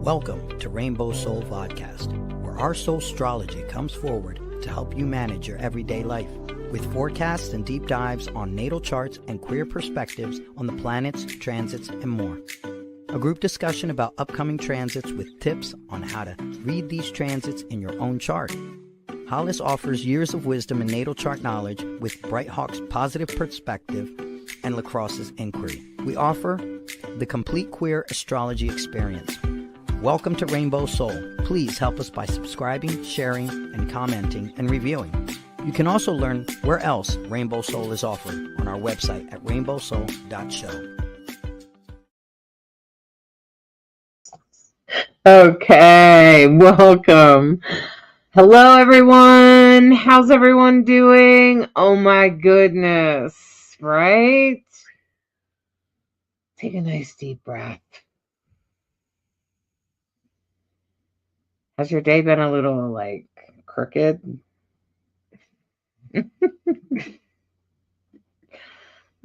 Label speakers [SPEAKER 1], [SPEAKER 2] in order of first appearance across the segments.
[SPEAKER 1] Welcome to Rainbow Soul Podcast, where our soul astrology comes forward to help you manage your everyday life, with forecasts and deep dives on natal charts and queer perspectives on the planets, transits, and more. A group discussion about upcoming transits with tips on how to read these transits in your own chart. Hollis offers years of wisdom and natal chart knowledge with Bright Hawk's positive perspective and Lacrosse's inquiry. We offer the complete queer astrology experience. Welcome to Rainbow Soul. Please help us by subscribing, sharing, and commenting and reviewing. You can also learn where else Rainbow Soul is offered on our website at rainbowsoul.show.
[SPEAKER 2] Okay, welcome. Hello, everyone. How's everyone doing? Oh my goodness, right? Take a nice deep breath. Has your day been a little, crooked?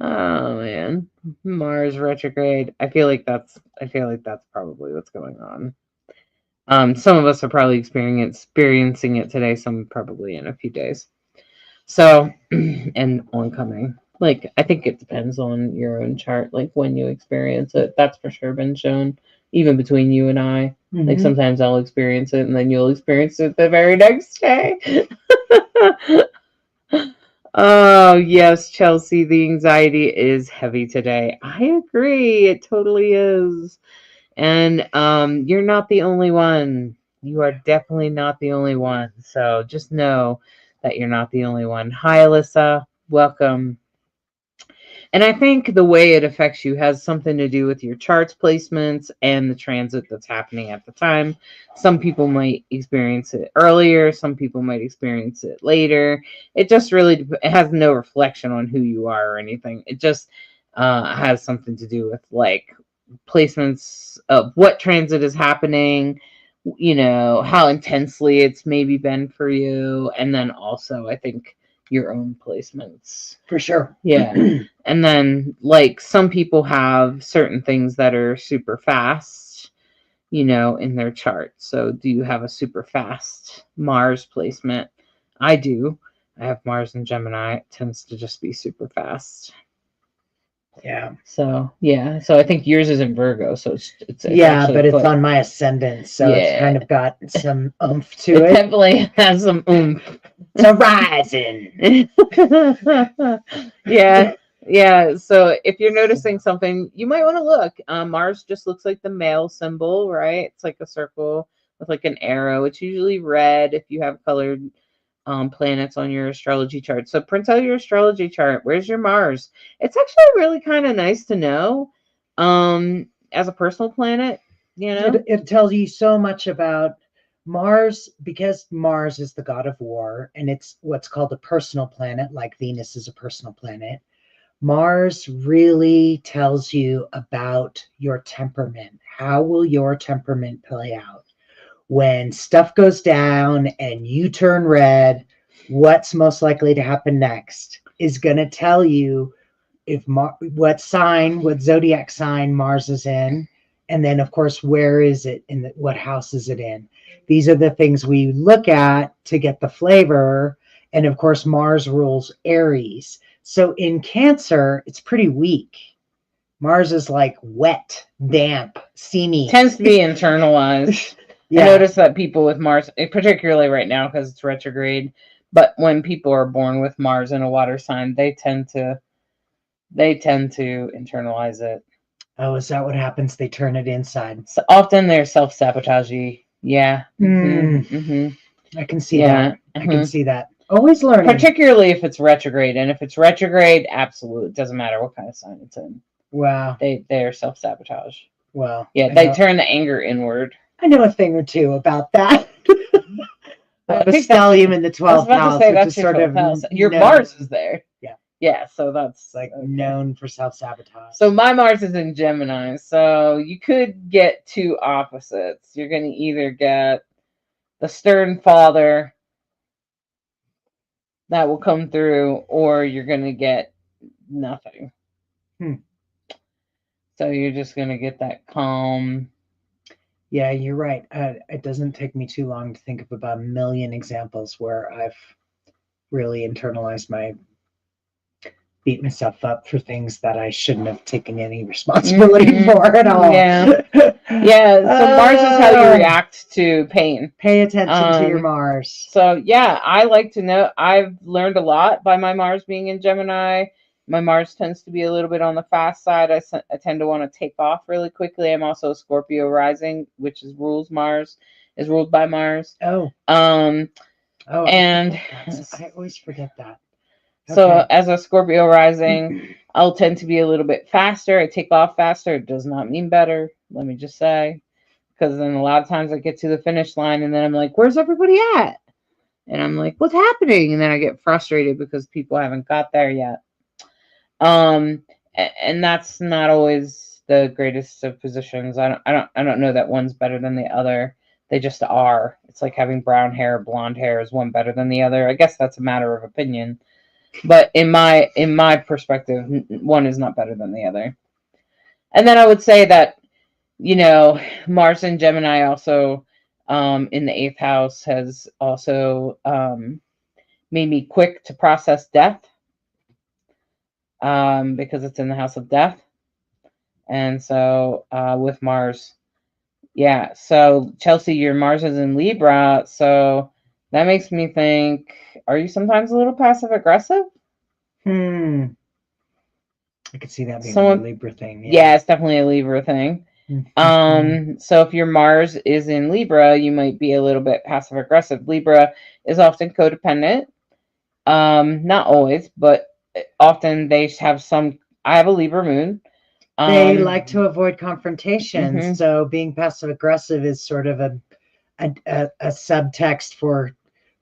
[SPEAKER 2] Oh man, Mars retrograde. I feel like that's probably what's going on. Some of us are probably experiencing it today, some probably in a few days. So, and oncoming. I think it depends on your own chart, when you experience it. That's for sure been shown, even between you and I. Mm-hmm. Sometimes I'll experience it, and then you'll experience it the very next day. Oh, yes, Chelsea, the anxiety is heavy today. I agree. It totally is. And you're not the only one. You are definitely not the only one. So just know that you're not the only one. Hi, Alyssa. Welcome. And I think the way it affects you has something to do with your charts placements and the transit that's happening at the time. Some people might experience it earlier. Some people might experience it later. It just really it has no reflection on who you are or anything. It just has something to do with placements of what transit is happening, how intensely it's maybe been for you. And then also, I think, your own placements.
[SPEAKER 1] For sure.
[SPEAKER 2] Yeah. And then some people have certain things that are super fast, in their chart. So do you have a super fast Mars placement? I do. I have Mars in Gemini. It tends to just be super fast.
[SPEAKER 1] Yeah.
[SPEAKER 2] So I think yours is in Virgo. So it's
[SPEAKER 3] but it's on my ascendant. So it's kind of got some oomph to it.
[SPEAKER 2] It definitely has some oomph.
[SPEAKER 3] It's a rising.
[SPEAKER 2] Yeah. So if you're noticing something, you might want to look. Mars just looks like the male symbol, right? It's like a circle with an arrow. It's usually red if you have colored planets on your astrology chart. So print out your astrology chart. Where's your Mars? It's actually really kind of nice to know as a personal planet.
[SPEAKER 3] It tells you so much about Mars, because Mars is the god of war, and it's what's called a personal planet, like Venus is a personal planet. Mars really tells you about your temperament. How will your temperament play out? When stuff goes down and you turn red, what's most likely to happen next is going to tell you what zodiac sign Mars is in. And then, of course, where is it in what house is it in? These are the things we look at to get the flavor. And of course, Mars rules Aries. So in Cancer, it's pretty weak. Mars is wet, damp, steamy.
[SPEAKER 2] Tends to be internalized. Yeah. I notice that people with Mars, particularly right now because it's retrograde, but when people are born with Mars in a water sign, they tend to internalize it.
[SPEAKER 3] Oh, is that what happens? They turn it inside.
[SPEAKER 2] So often they're self-sabotagey. Yeah.
[SPEAKER 3] I can see that. I can see that. Always learning.
[SPEAKER 2] Particularly if it's retrograde. And if it's retrograde, absolutely. It doesn't matter what kind of sign it's in.
[SPEAKER 3] Wow.
[SPEAKER 2] They're self-sabotage.
[SPEAKER 3] Wow.
[SPEAKER 2] Yeah, they turn the anger inward.
[SPEAKER 3] I know a thing or two about that. The stellium in the 12th house, which is sort of
[SPEAKER 2] house. Your Mars is there. Yeah, so that's
[SPEAKER 3] known for self-sabotage.
[SPEAKER 2] So my Mars is in Gemini, so you could get two opposites. You're going to either get the stern father that will come through, or you're going to get nothing. So you're just going to get that calm,
[SPEAKER 3] Yeah, you're right. It doesn't take me too long to think of about a million examples where I've really internalized my beat myself up for things that I shouldn't have taken any responsibility for at all.
[SPEAKER 2] Yeah. Yeah. So Mars is how you react to pain.
[SPEAKER 3] Pay attention to your Mars.
[SPEAKER 2] So yeah, I like to know. I've learned a lot by my Mars being in Gemini. My Mars tends to be a little bit on the fast side. I tend to want to take off really quickly. I'm also a Scorpio rising, which is ruled by Mars.
[SPEAKER 3] Oh.
[SPEAKER 2] Oh, and
[SPEAKER 3] I always forget that.
[SPEAKER 2] So as a Scorpio rising, I'll tend to be a little bit faster. I take off faster. It does not mean better. Let me just say, because then a lot of times I get to the finish line and then I'm like, where's everybody at? And I'm like, what's happening? And then I get frustrated because people haven't got there yet. And that's not always the greatest of positions. I don't know that one's better than the other. They just are. It's like having brown hair, blonde hair. Is one better than the other? I guess that's a matter of opinion. But in my perspective, one is not better than the other. And then I would say that, Mars and Gemini also in the 8th house has also made me quick to process death because it's in the house of death. And so with Mars, yeah. So Chelsea, your Mars is in Libra. So that makes me think, are you sometimes a little passive aggressive?
[SPEAKER 3] I could see that being a Libra thing.
[SPEAKER 2] Yeah, it's definitely a Libra thing. So if your Mars is in Libra, you might be a little bit passive aggressive. Libra is often codependent. Not always, but often they have some. I have a Libra moon.
[SPEAKER 3] They like to avoid confrontation. So being passive aggressive is sort of a subtext for,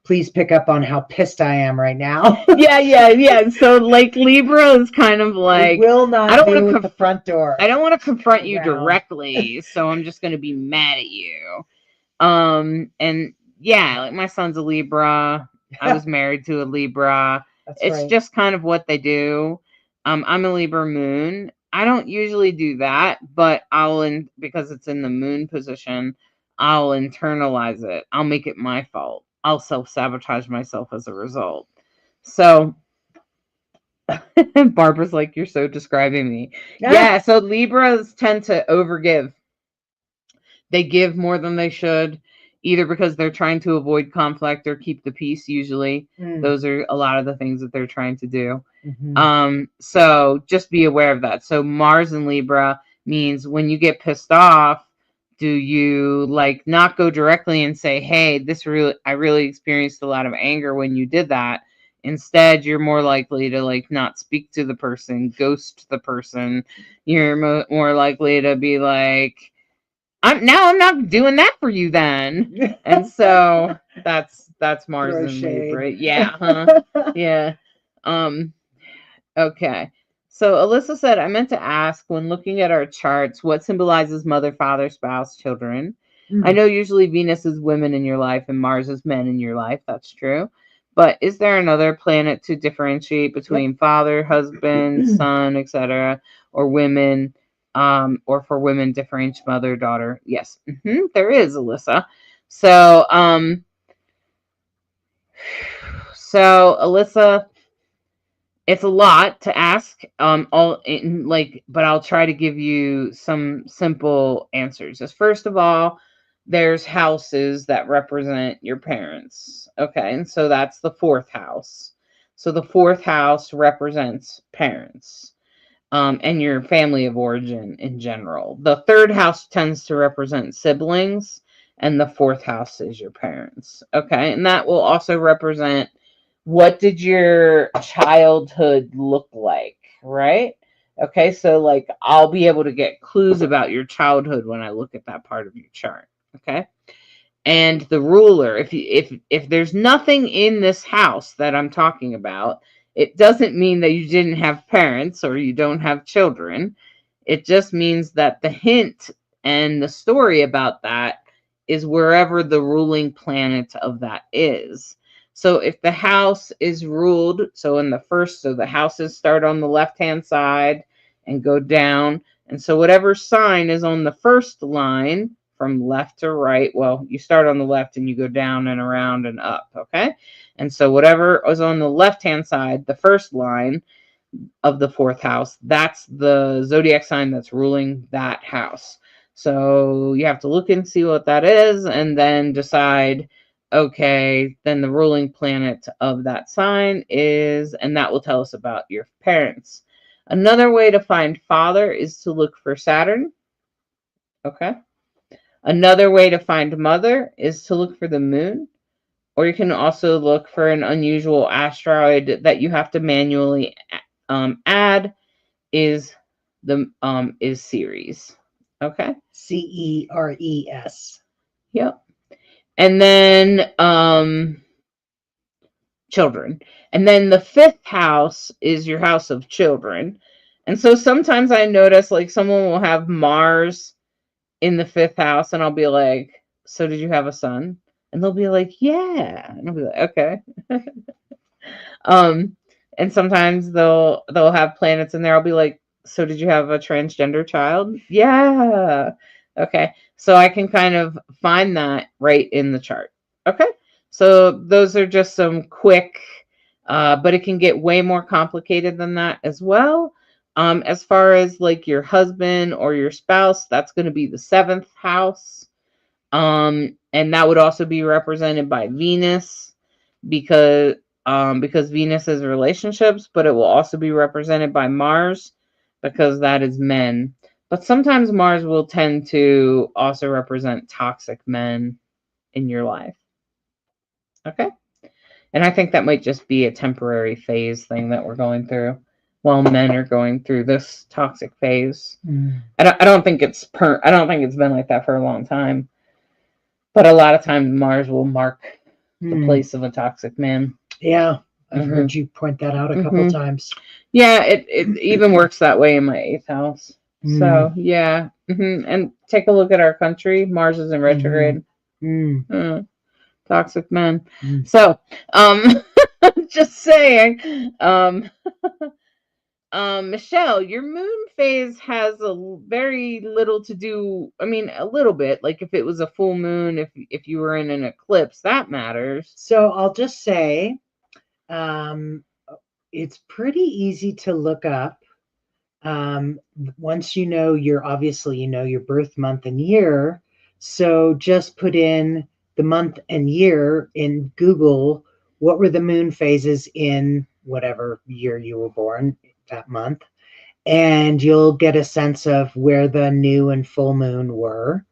[SPEAKER 3] please pick up on how pissed I am right now.
[SPEAKER 2] Yeah. So like Libra is kind of like,
[SPEAKER 3] will not. I don't want to the front door.
[SPEAKER 2] I don't want to confront you directly, so I'm just going to be mad at you. And yeah, like my son's a Libra. I was married to a Libra. It's just kind of what they do. I'm a Libra moon. I don't usually do that, but because it's in the moon position, I'll internalize it. I'll make it my fault. I'll self-sabotage myself as a result. So Barbara's like, you're so describing me. Yeah, so Libras tend to overgive. They give more than they should, either because they're trying to avoid conflict or keep the peace, usually. Those are a lot of the things that they're trying to do. So just be aware of that. So Mars in Libra means when you get pissed off, do you like not go directly and say, hey, I really experienced a lot of anger when you did that. Instead, you're more likely to like not speak to the person, ghost the person. You're more likely to be like, I'm not doing that for you then. And so that's Mars and Libra. Yeah. Yeah. Okay. So Alyssa said, I meant to ask, when looking at our charts, what symbolizes mother, father, spouse, children? I know usually Venus is women in your life and Mars is men in your life. That's true. But is there another planet to differentiate between father, husband, son, etc., or women, or for women differentiate mother, daughter? Yes, there is, Alyssa. So Alyssa, it's a lot to ask, but I'll try to give you some simple answers. First of all, there's houses that represent your parents. Okay, and so that's the 4th house. So the 4th house represents parents, and your family of origin in general. The 3rd house tends to represent siblings, and the 4th house is your parents. Okay, and that will also represent, what did your childhood look like, right? Okay, so like I'll be able to get clues about your childhood when I look at that part of your chart. Okay, and the ruler, if there's nothing in this house that I'm talking about, it doesn't mean that you didn't have parents or you don't have children. It just means that the hint and the story about that is wherever the ruling planet of that is. So if the house is ruled, so the houses start on the left-hand side and go down. And so whatever sign is on the first line from left to right. Well, you start on the left and you go down and around and up, okay? And so whatever is on the left-hand side, the first line of the fourth house, that's the zodiac sign that's ruling that house. So you have to look and see what that is and then decide, okay, then the ruling planet of that sign is, and that will tell us about your parents. Another way to find father is to look for Saturn. Okay. Another way to find mother is to look for the moon. Or you can also look for an unusual asteroid that you have to manually add is Ceres. Okay.
[SPEAKER 3] Ceres.
[SPEAKER 2] Yep. And then children. And then the fifth house is your house of children. And so sometimes I notice like someone will have Mars in the fifth house and I'll be like, so did you have a son? And they'll be like, yeah. And I'll be like, okay. And sometimes they'll have planets in there. I'll be like, so did you have a transgender child? Yeah. Okay. So I can kind of find that right in the chart. Okay. So those are just some quick, but it can get way more complicated than that as well. As far as like your husband or your spouse, that's going to be the seventh house. And that would also be represented by Venus because Venus is relationships, but it will also be represented by Mars because that is men. But sometimes Mars will tend to also represent toxic men in your life. Okay? And I think that might just be a temporary phase thing that we're going through while men are going through this toxic phase. I don't think it's been like that for a long time. But a lot of times Mars will mark the place of a toxic man.
[SPEAKER 3] Yeah, I've heard you point that out a couple times.
[SPEAKER 2] Yeah, it even works that way in my 8th house. So, yeah. And take a look at our country. Mars is in retrograde. Toxic men. So, just saying. Michelle, your moon phase has a very little to do. I mean, a little bit. Like if it was a full moon, if you were in an eclipse, that matters.
[SPEAKER 3] So I'll just say, it's pretty easy to look up. Once you know your birth month and year. So just put in the month and year in Google. What were the moon phases in whatever year you were born that month? And you'll get a sense of where the new and full moon were.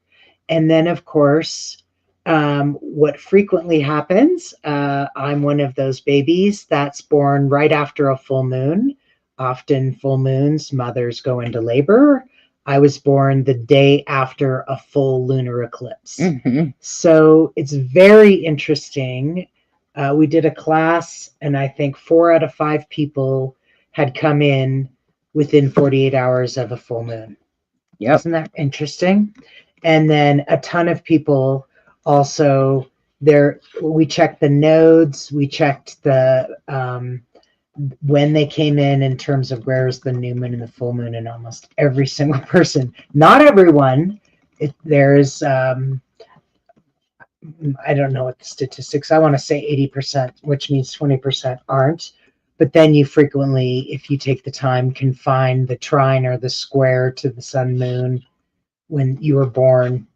[SPEAKER 3] And then, of course, what frequently happens, I'm one of those babies that's born right after a full moon. Often full moons, mothers go into labor. I was born the day after a full lunar eclipse. So it's very interesting. We did a class, and I think 4 out of 5 people had come in within 48 hours of a full moon.
[SPEAKER 2] Yep.
[SPEAKER 3] Isn't that interesting? And then a ton of people also we checked the nodes, we checked the when they came in terms of where's the new moon and the full moon, and almost every single person, not everyone, there's I don't know what the statistics, I want to say 80%, which means 20% aren't. But then you frequently, if you take the time, can find the trine or the square to the sun moon when you were born.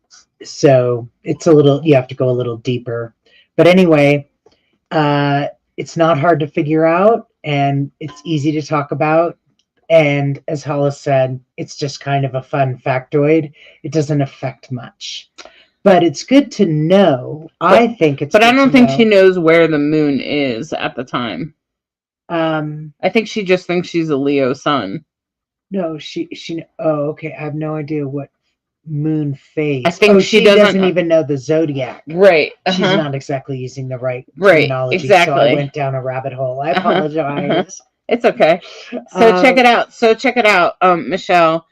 [SPEAKER 3] So it's you have to go a little deeper. But anyway, it's not hard to figure out, and it's easy to talk about. And as Hollis said, it's just kind of a fun factoid. It doesn't affect much. But it's good to know. I think it's.
[SPEAKER 2] But I don't think she knows where the moon is at the time. I think she just thinks she's a Leo sun.
[SPEAKER 3] No, she. Oh, okay. I have no idea what moon phase.
[SPEAKER 2] I think she doesn't
[SPEAKER 3] even know the zodiac.
[SPEAKER 2] Right.
[SPEAKER 3] She's not exactly using the right terminology.
[SPEAKER 2] Exactly.
[SPEAKER 3] So I went down a rabbit hole. I apologize.
[SPEAKER 2] It's okay. So check it out. Michelle.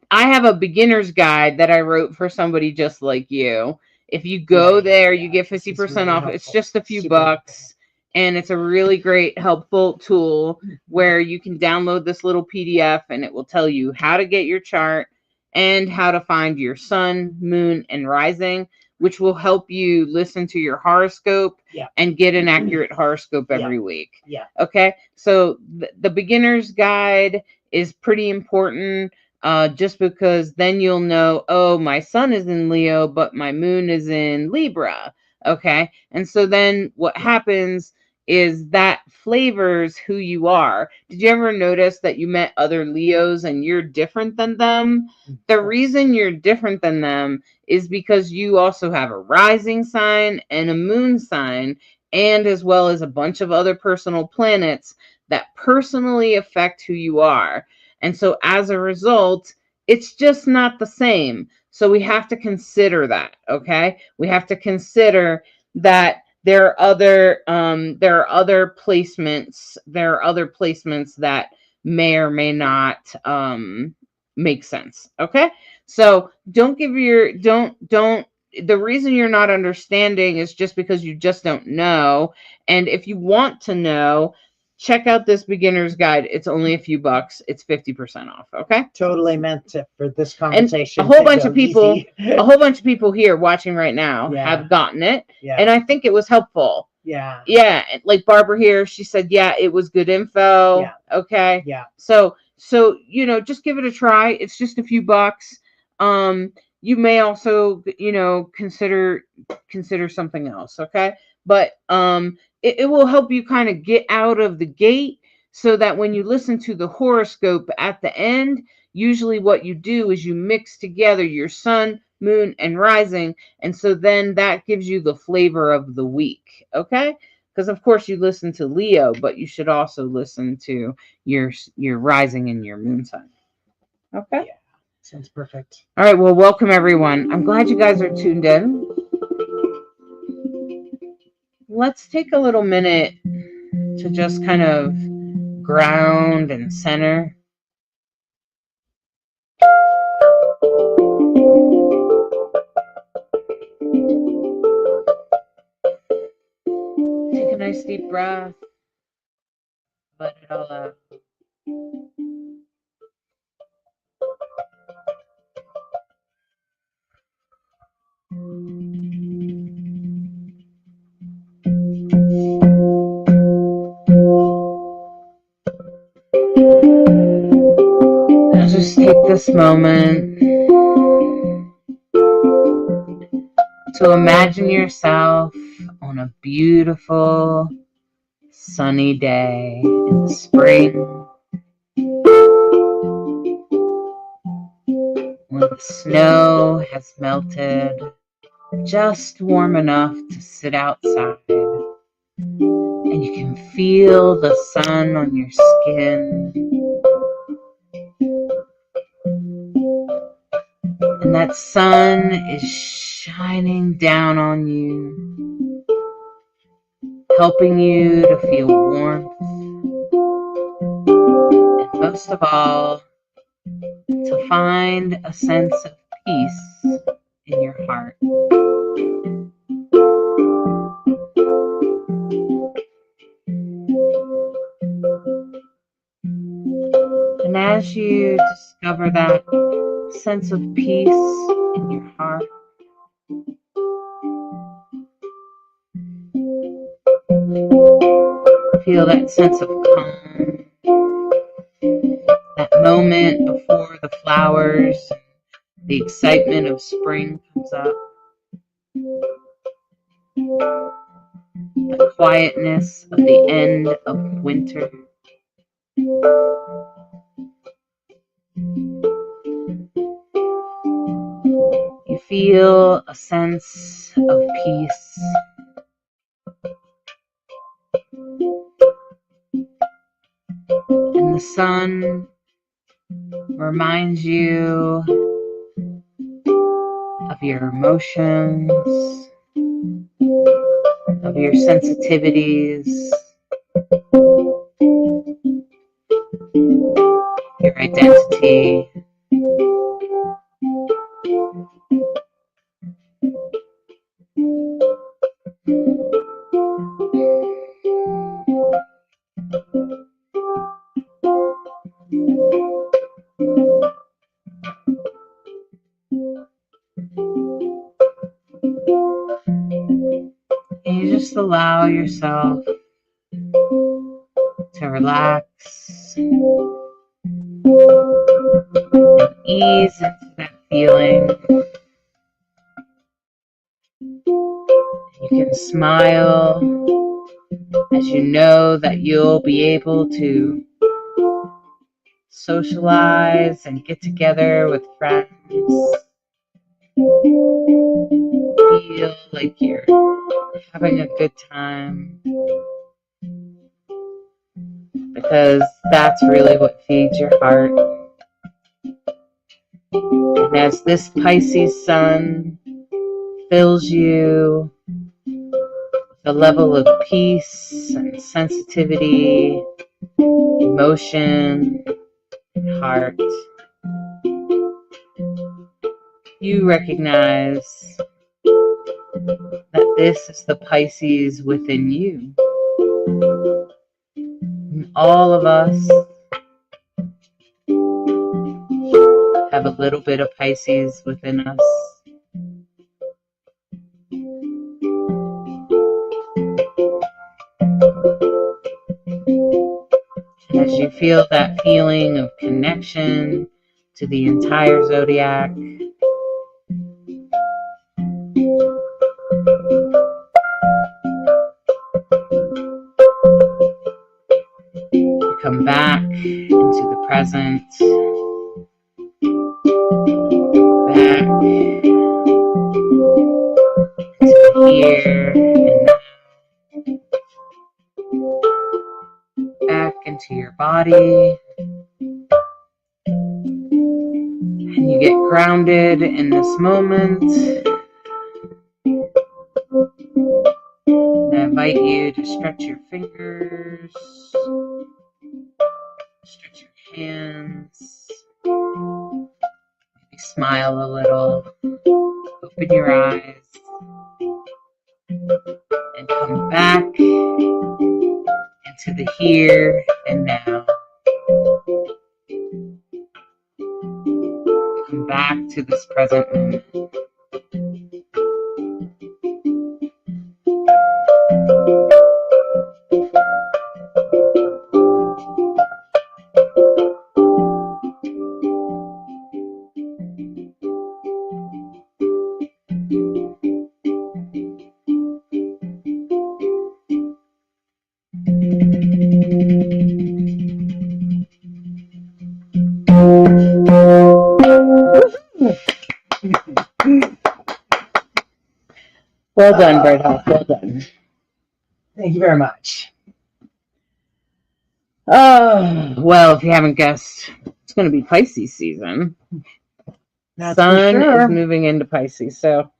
[SPEAKER 2] I have a beginner's guide that I wrote for somebody just like you. If you go there, you get 50%
[SPEAKER 3] really
[SPEAKER 2] off.
[SPEAKER 3] helpful.
[SPEAKER 2] It's just a few bucks. And it's a really great, helpful tool where you can download this little PDF and it will tell you how to get your chart and how to find your sun, moon, and rising, which will help you listen to your horoscope and get an accurate horoscope every week.
[SPEAKER 3] Yeah.
[SPEAKER 2] Okay. So the beginner's guide is pretty important, just because then you'll know, oh, my sun is in Leo, but my moon is in Libra. Okay. And so then what happens is that flavors who you are. Did you ever notice that you met other Leos and you're different than them? The reason you're different than them is because you also have a rising sign and a moon sign, and as well as a bunch of other personal planets that personally affect who you are. And so as a result, it's just not the same. So we have to consider that, okay? We have to consider that there are other placements. There are other placements that may or may not make sense. Okay. So don't the reason you're not understanding is just because you just don't know. And if you want to know, check out this beginner's guide. It's only a few bucks. It's 50% off. Okay.
[SPEAKER 3] Totally meant it for this conversation.
[SPEAKER 2] And a whole bunch of people here watching right now have gotten it.
[SPEAKER 3] Yeah.
[SPEAKER 2] And I think it was helpful.
[SPEAKER 3] Yeah.
[SPEAKER 2] Yeah. Like Barbara here, she said, yeah, it was good info.
[SPEAKER 3] Yeah.
[SPEAKER 2] Okay.
[SPEAKER 3] Yeah.
[SPEAKER 2] So, just give it a try. It's just a few bucks. You may also, consider something else. Okay. But, it will help you kind of get out of the gate, so that when you listen to the horoscope at the end, usually what you do is you mix together your sun, moon, and rising. And so then that gives you the flavor of the week. Okay. Because of course you listen to Leo, but you should also listen to your rising and your moon sign. Okay.
[SPEAKER 3] Yeah. Sounds perfect.
[SPEAKER 2] All right. Well, welcome everyone. I'm glad you guys are tuned in. Let's take a little minute to just kind of ground and center. Take a nice deep breath. Let it all out. Now just take this moment to imagine yourself on a beautiful sunny day in the spring, when the snow has melted, just warm enough to sit outside, and you can feel the sun on your skin, and that sun is shining down on you, helping you to feel warmth, and most of all, to find a sense of peace in your heart. And as you discover that sense of peace in your heart, feel that sense of calm, that moment before the flowers, the excitement of spring comes up, the quietness of the end of winter. You feel a sense of peace. And the sun reminds you of your emotions, of your sensitivities, your identity. And you just allow yourself to relax and ease into that feeling. You can smile as you know that you'll be able to socialize and get together with friends. Feel like you're having a good time, because that's really what feeds your heart. And as this Pisces sun fills you with a level of peace and sensitivity, emotion, and heart, you recognize that this is the Pisces within you. And all of us have a little bit of Pisces within us. And as you feel that feeling of connection to the entire zodiac, you come back into the present, back into the here and now, back into your body, and you get grounded in this moment. And I invite you to stretch your fingers, stretch your hands, maybe smile a little, open your eyes, and come back into the here and now. Come back to this present moment. Well done, Bright Hawk. Well done.
[SPEAKER 3] Thank you very much.
[SPEAKER 2] Oh, well, if you haven't guessed, it's going to be Pisces season.
[SPEAKER 3] That's
[SPEAKER 2] Sun
[SPEAKER 3] for sure.
[SPEAKER 2] is moving into Pisces. So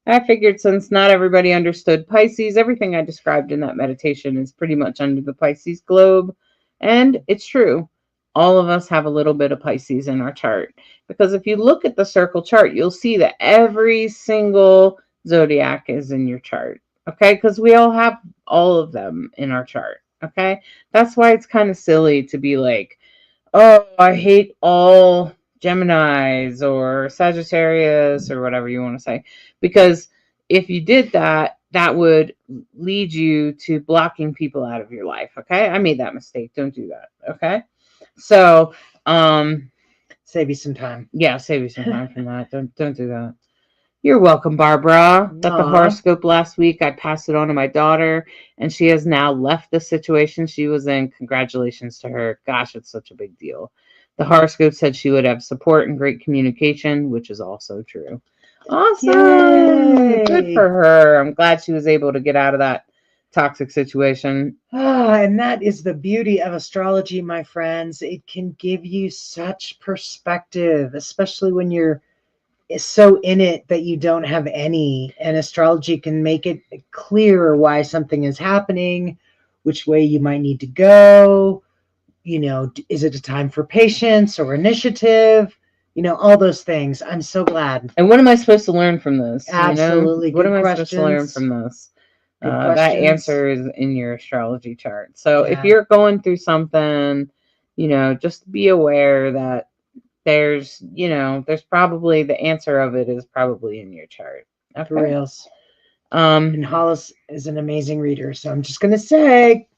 [SPEAKER 2] I figured since not everybody understood Pisces, everything I described in that meditation is pretty much under the Pisces globe. And it's true. All of us have a little bit of Pisces in our chart. Because if you look at the circle chart, you'll see that every single zodiac is in your chart. Okay? Because we all have all of them in our chart. Okay? That's why it's kind of silly to be like, oh, I hate all Geminis or Sagittarius or whatever you want to say. Because if you did that, that would lead you to blocking people out of your life. Okay? I made that mistake. Don't do that. Okay? So,
[SPEAKER 3] Save you some time.
[SPEAKER 2] yeah, save you some time from that. Don't do that. You're welcome, Barbara. Got the
[SPEAKER 3] Aw.
[SPEAKER 2] horoscope last week. I passed it on to my daughter, and she has now left the situation she was in. Congratulations to her. Gosh, it's such a big deal. The horoscope said she would have support and great communication, which is also true. Awesome.
[SPEAKER 3] Yay.
[SPEAKER 2] Good for her. I'm glad she was able to get out of that toxic situation.
[SPEAKER 3] And that is the beauty of astrology, my friends. It can give you such perspective, especially when you're so in it that you don't have any. And astrology can make it clearer why something is happening, which way you might need to go. You know, is it a time for patience or initiative? You know, all those things. I'm so glad.
[SPEAKER 2] And what am I supposed to learn from this?
[SPEAKER 3] Absolutely.
[SPEAKER 2] What
[SPEAKER 3] Good
[SPEAKER 2] am I supposed to learn
[SPEAKER 3] questions.
[SPEAKER 2] from this?
[SPEAKER 3] Good
[SPEAKER 2] That
[SPEAKER 3] questions.
[SPEAKER 2] answer is in your astrology chart. So if
[SPEAKER 3] Yeah.
[SPEAKER 2] you're going through something, just be aware that there's probably the answer of it is probably in your chart. Okay.
[SPEAKER 3] For reals. And Hollis is an amazing reader, so I'm just gonna say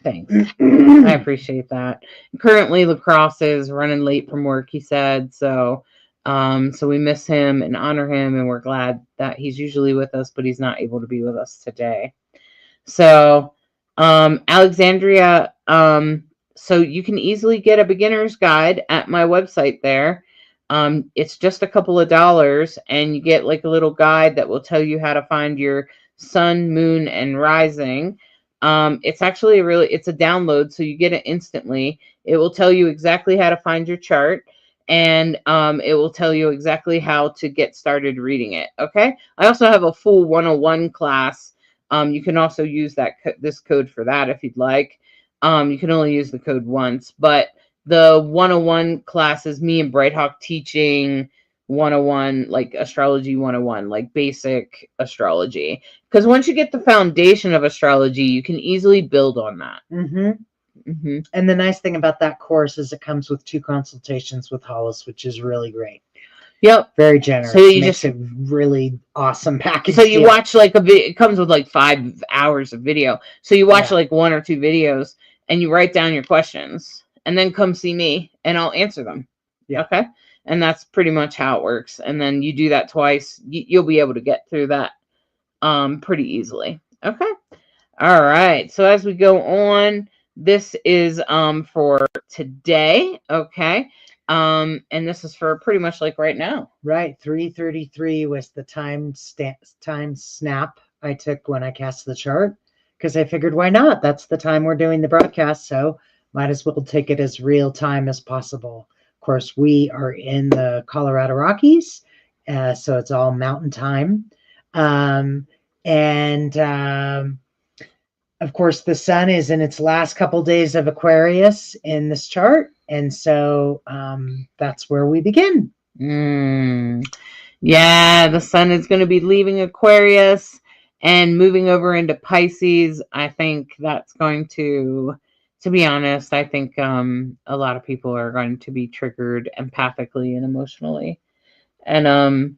[SPEAKER 2] Thanks. I appreciate that. Currently, Lacrosse is running late from work, he said. So we miss him and honor him, and we're glad that he's usually with us, but he's not able to be with us today. So, Alexandria, so you can easily get a beginner's guide at my website there. It's just a couple of dollars, and you get like a little guide that will tell you how to find your sun, moon, and rising. It's actually it's a download, so you get it instantly. It will tell you exactly how to find your chart, and it will tell you exactly how to get started reading it. Okay. I also have a full 101 class. You can also use this code for that if you'd like. You can only use the code once, but the 101 class is me and Brighthawk teaching 101, like astrology 101, like basic astrology. Because once you get the foundation of astrology, you can easily build on that.
[SPEAKER 3] And the nice thing about that course is it comes with 2 consultations with Hollis, which is really great.
[SPEAKER 2] Yep.
[SPEAKER 3] Very generous. So you makes a really awesome package.
[SPEAKER 2] So you watch like a video. It comes with like 5 hours of video. So you watch like 1 or 2 videos and you write down your questions and then come see me and I'll answer them.
[SPEAKER 3] Yeah.
[SPEAKER 2] Okay. And that's pretty much how it works. And then you do that twice. You'll be able to get through that pretty easily. Okay. All right. So as we go on, this is for today. Okay. And this is for pretty much like right now.
[SPEAKER 3] Right. 3:33 was the time snap I took when I cast the chart, because I figured, why not? That's the time we're doing the broadcast, so might as well take it as real time as possible. Of course, we are in the Colorado Rockies, so it's all mountain time. Of course, the sun is in its last couple days of Aquarius in this chart. And so that's where we begin.
[SPEAKER 2] Yeah, the sun is going to be leaving Aquarius and moving over into Pisces. I think that's going to be honest, I think a lot of people are going to be triggered empathically and emotionally. And, on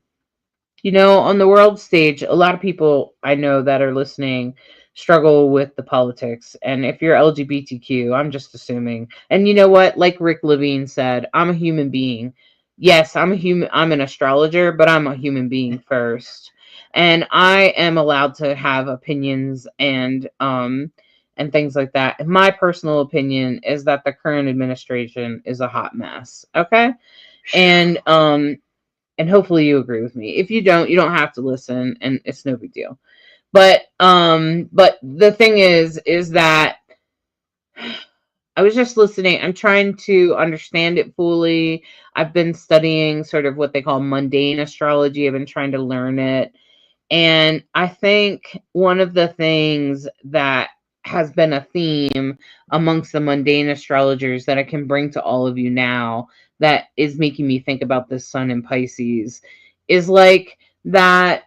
[SPEAKER 2] the world stage, a lot of people I know that are listening struggle with the politics. And if you're LGBTQ, I'm just assuming. And you know what? Like Rick Levine said, I'm a human being. Yes, I'm an astrologer, but I'm a human being first. And I am allowed to have opinions and things like that. My personal opinion is that the current administration is a hot mess. Okay? And hopefully you agree with me. If you don't, you don't have to listen, and it's no big deal. But the thing is that I was just listening. I'm trying to understand it fully. I've been studying sort of what they call mundane astrology. I've been trying to learn it. And I think one of the things that has been a theme amongst the mundane astrologers that I can bring to all of you now that is making me think about this sun in Pisces is like that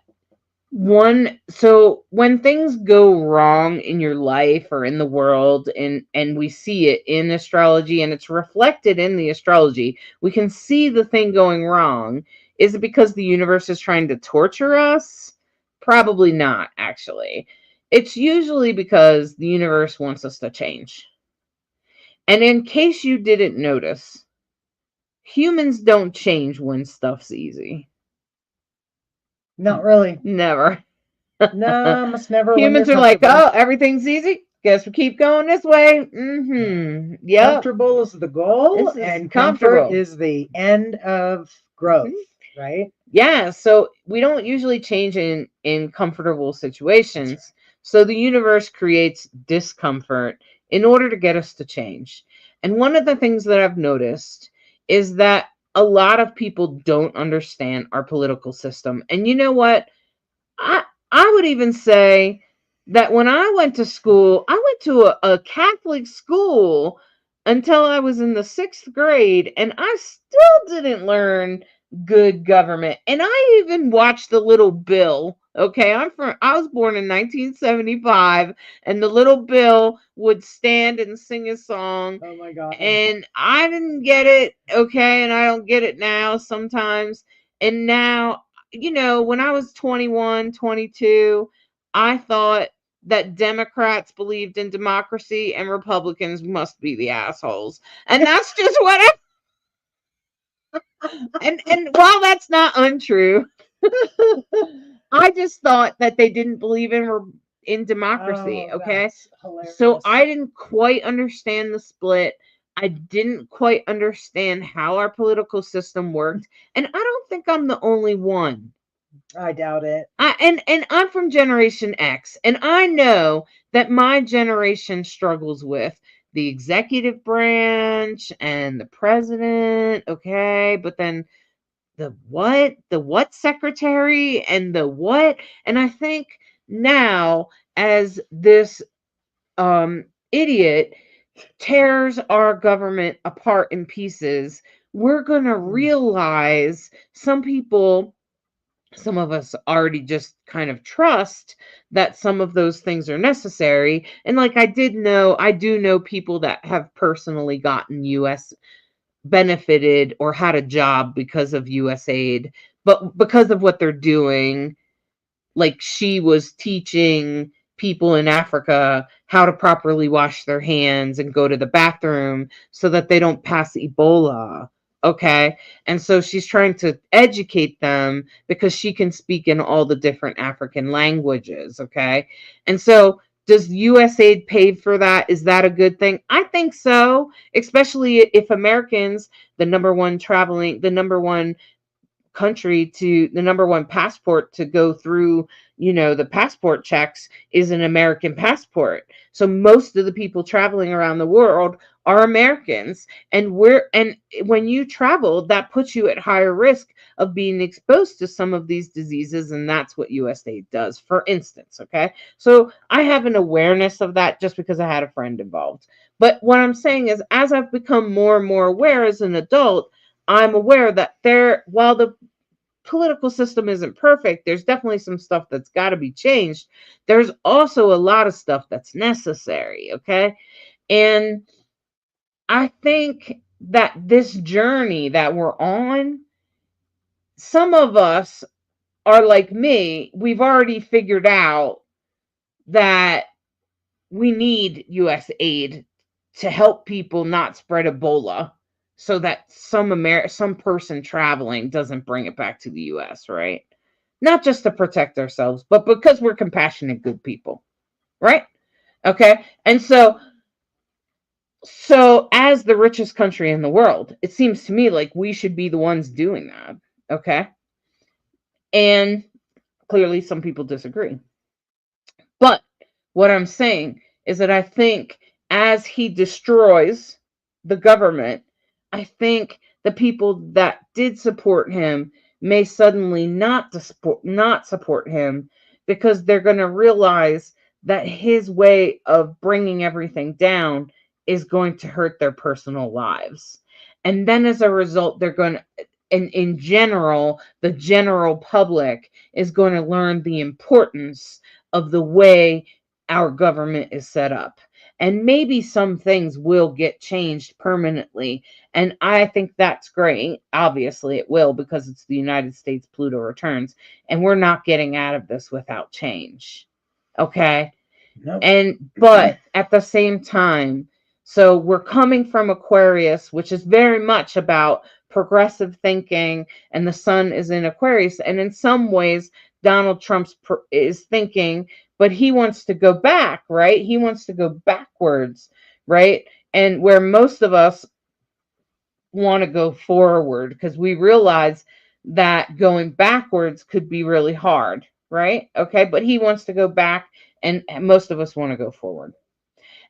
[SPEAKER 2] so when things go wrong in your life or in the world and we see it in astrology and it's reflected in the astrology, we can see the thing going wrong. Is it because the universe is trying to torture us? Probably not, actually. It's usually because the universe wants us to change. And in case you didn't notice, humans don't change when stuff's easy.
[SPEAKER 3] Not really.
[SPEAKER 2] Never.
[SPEAKER 3] No, almost never.
[SPEAKER 2] Humans are like, oh, everything's easy. Guess we keep going this way. Yeah.
[SPEAKER 3] Comfortable is the goal, and comfort is the end of growth, right?
[SPEAKER 2] Yeah. So we don't usually change in comfortable situations. So the universe creates discomfort in order to get us to change. And one of the things that I've noticed is that a lot of people don't understand our political system. And you know what? I would even say that when I went to school, I went to a Catholic school until I was in the 6th grade, and I still didn't learn good government. And I even watched the Little Bill. Okay, I was born in 1975, and the Little Bill would stand and sing a song.
[SPEAKER 3] Oh my God.
[SPEAKER 2] And I didn't get it, okay, and I don't get it now sometimes. And now when I was 21, 22, I thought that Democrats believed in democracy and Republicans must be the assholes. And that's just what and while that's not untrue, I just thought that they didn't believe in democracy,
[SPEAKER 3] Oh,
[SPEAKER 2] okay?
[SPEAKER 3] that's hilarious.
[SPEAKER 2] So I didn't quite understand the split. I didn't quite understand how our political system worked, and I don't think I'm the only one.
[SPEAKER 3] I doubt it.
[SPEAKER 2] And I'm from Generation X, and I know that my generation struggles with the executive branch and the president, okay? But then the what secretary and the what? And I think now, as this idiot tears our government apart in pieces, we're going to realize some of us already just kind of trust that some of those things are necessary. And like I do know people that have personally gotten US benefited or had a job because of US aid, but because of what they're doing, like she was teaching people in Africa how to properly wash their hands and go to the bathroom so that they don't pass Ebola. Okay. And so she's trying to educate them because she can speak in all the different African languages. Okay. And so does USAID pay for that? Is that a good thing? I think so, especially if Americans, the number one country to the number one passport to go through, the passport checks is an American passport. So most of the people traveling around the world are Americans. And when you travel, that puts you at higher risk of being exposed to some of these diseases. And that's what USAID does, for instance. Okay. So I have an awareness of that just because I had a friend involved. But what I'm saying is, as I've become more and more aware as an adult, I'm aware that while the political system isn't perfect, there's definitely some stuff that's got to be changed. There's also a lot of stuff that's necessary, okay? And I think that this journey that we're on, some of us are like me, we've already figured out that we need US aid to help people not spread Ebola so that some person traveling doesn't bring it back to the US, right? Not just to protect ourselves, but because we're compassionate, good people, right? Okay. And so as the richest country in the world, it seems to me like we should be the ones doing that. Okay. And clearly some people disagree. But what I'm saying is that I think as he destroys the government, I think the people that did support him may suddenly not support him because they're going to realize that his way of bringing everything down is going to hurt their personal lives. And then as a result, they're going to, in general, the general public is going to learn the importance of the way our government is set up. And maybe some things will get changed permanently. And I think that's great. Obviously, it will, because it's the United States, Pluto returns. And we're not getting out of this without change. Okay?
[SPEAKER 3] Nope.
[SPEAKER 2] But at the same time, so we're coming from Aquarius, which is very much about progressive thinking, and the sun is in Aquarius. And in some ways, Donald Trump is thinking, but he wants to go back, right? He wants to go backwards, right? And where most of us want to go forward because we realize that going backwards could be really hard, right? Okay, but he wants to go back, and most of us want to go forward.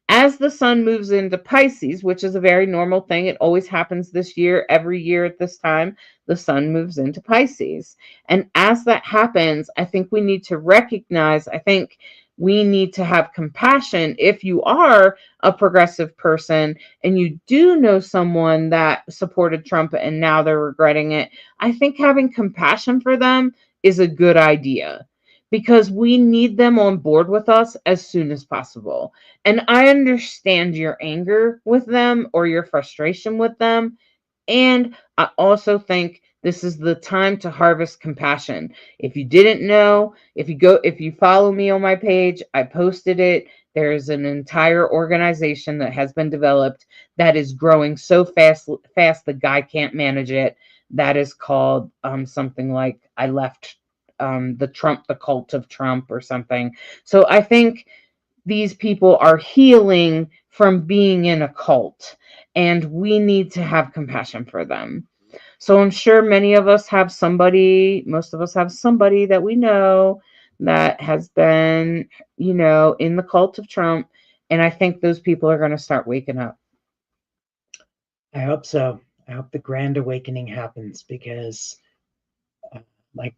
[SPEAKER 2] As the sun moves into Pisces, which is a very normal thing, it always happens this year, every year at this time, the sun moves into Pisces. And as that happens, I think we need to recognize, I think we need to have compassion. If you are a progressive person and you do know someone that supported Trump and now they're regretting it, I think having compassion for them is a good idea, because we need them on board with us as soon as possible. And I understand your anger with them or your frustration with them. And I also think this is the time to harvest compassion. If you didn't know, if you follow me on my page, I posted it. There's an entire organization that has been developed that is growing so fast the guy can't manage it. That is called something like I left the cult of Trump or something. So I think these people are healing from being in a cult, and we need to have compassion for them. So I'm sure most of us have somebody that we know that has been, in the cult of Trump. And I think those people are going to start waking up.
[SPEAKER 3] I hope so. I hope the grand awakening happens because, like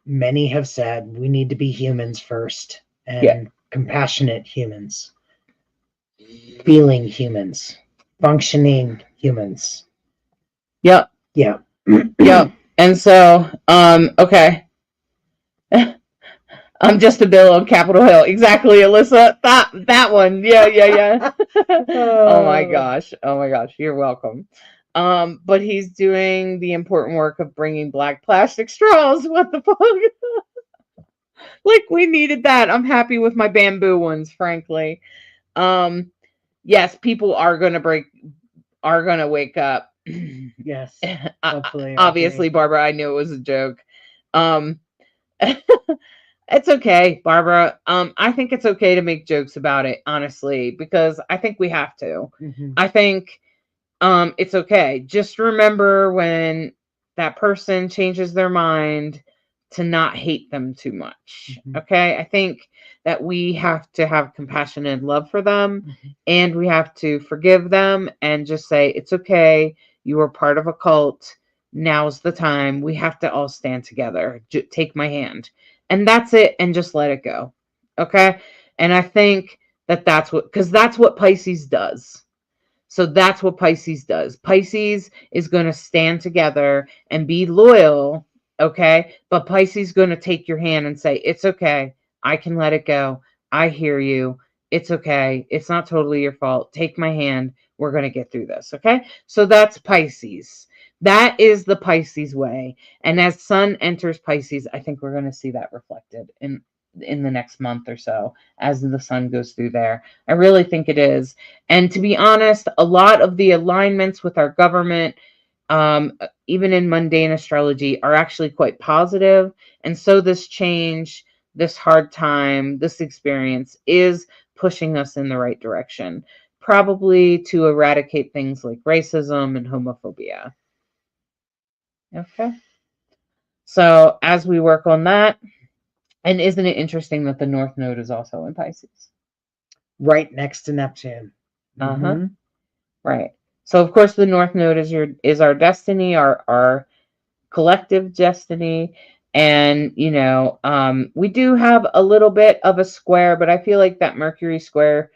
[SPEAKER 3] many have said, we need to be humans first and compassionate humans, feeling humans, functioning humans.
[SPEAKER 2] Yep.
[SPEAKER 3] Yeah.
[SPEAKER 2] Yep. And so, okay. I'm just a bill on Capitol Hill. Exactly, Alyssa. That one. Yeah. Oh my gosh. You're welcome. But he's doing the important work of bringing black plastic straws. What the fuck? Like, we needed that. I'm happy with my bamboo ones, frankly. Yes, people are gonna wake up.
[SPEAKER 3] Yes. Hopefully.
[SPEAKER 2] Obviously, Barbara, I knew it was a joke. It's okay, Barbara. I think it's okay to make jokes about it, honestly, because I think we have to.
[SPEAKER 3] Mm-hmm.
[SPEAKER 2] I think it's okay. Just remember when that person changes their mind to not hate them too much.
[SPEAKER 3] Mm-hmm.
[SPEAKER 2] Okay? I think that we have to have compassion and love for them,
[SPEAKER 3] Mm-hmm.
[SPEAKER 2] and we have to forgive them and just say, it's okay. You were part of a cult. Now's the time. We have to all stand together. Take my hand. And that's it, and just let it go. Okay? And I think that's what Pisces does. So that's what Pisces does. Pisces is going to stand together and be loyal, okay? But Pisces is going to take your hand and say, it's okay. I can let it go. I hear you. It's okay. It's not totally your fault. Take my hand. We're going to get through this, okay? So that's Pisces. That is the Pisces way. And as Sun enters Pisces, I think we're going to see that reflected in the next month or so as the Sun goes through there. I really think it is. And to be honest, a lot of the alignments with our government, even in mundane astrology, are actually quite positive. And so this change, this hard time, this experience is pushing us in the right direction, probably to eradicate things like racism and homophobia. Okay. So as we work on that, and isn't it interesting that the North Node is also in Pisces?
[SPEAKER 3] Right next to Neptune.
[SPEAKER 2] Mm-hmm. Right. So of course the North Node is our destiny, our collective destiny. And we do have a little bit of a square, but I feel like that Mercury square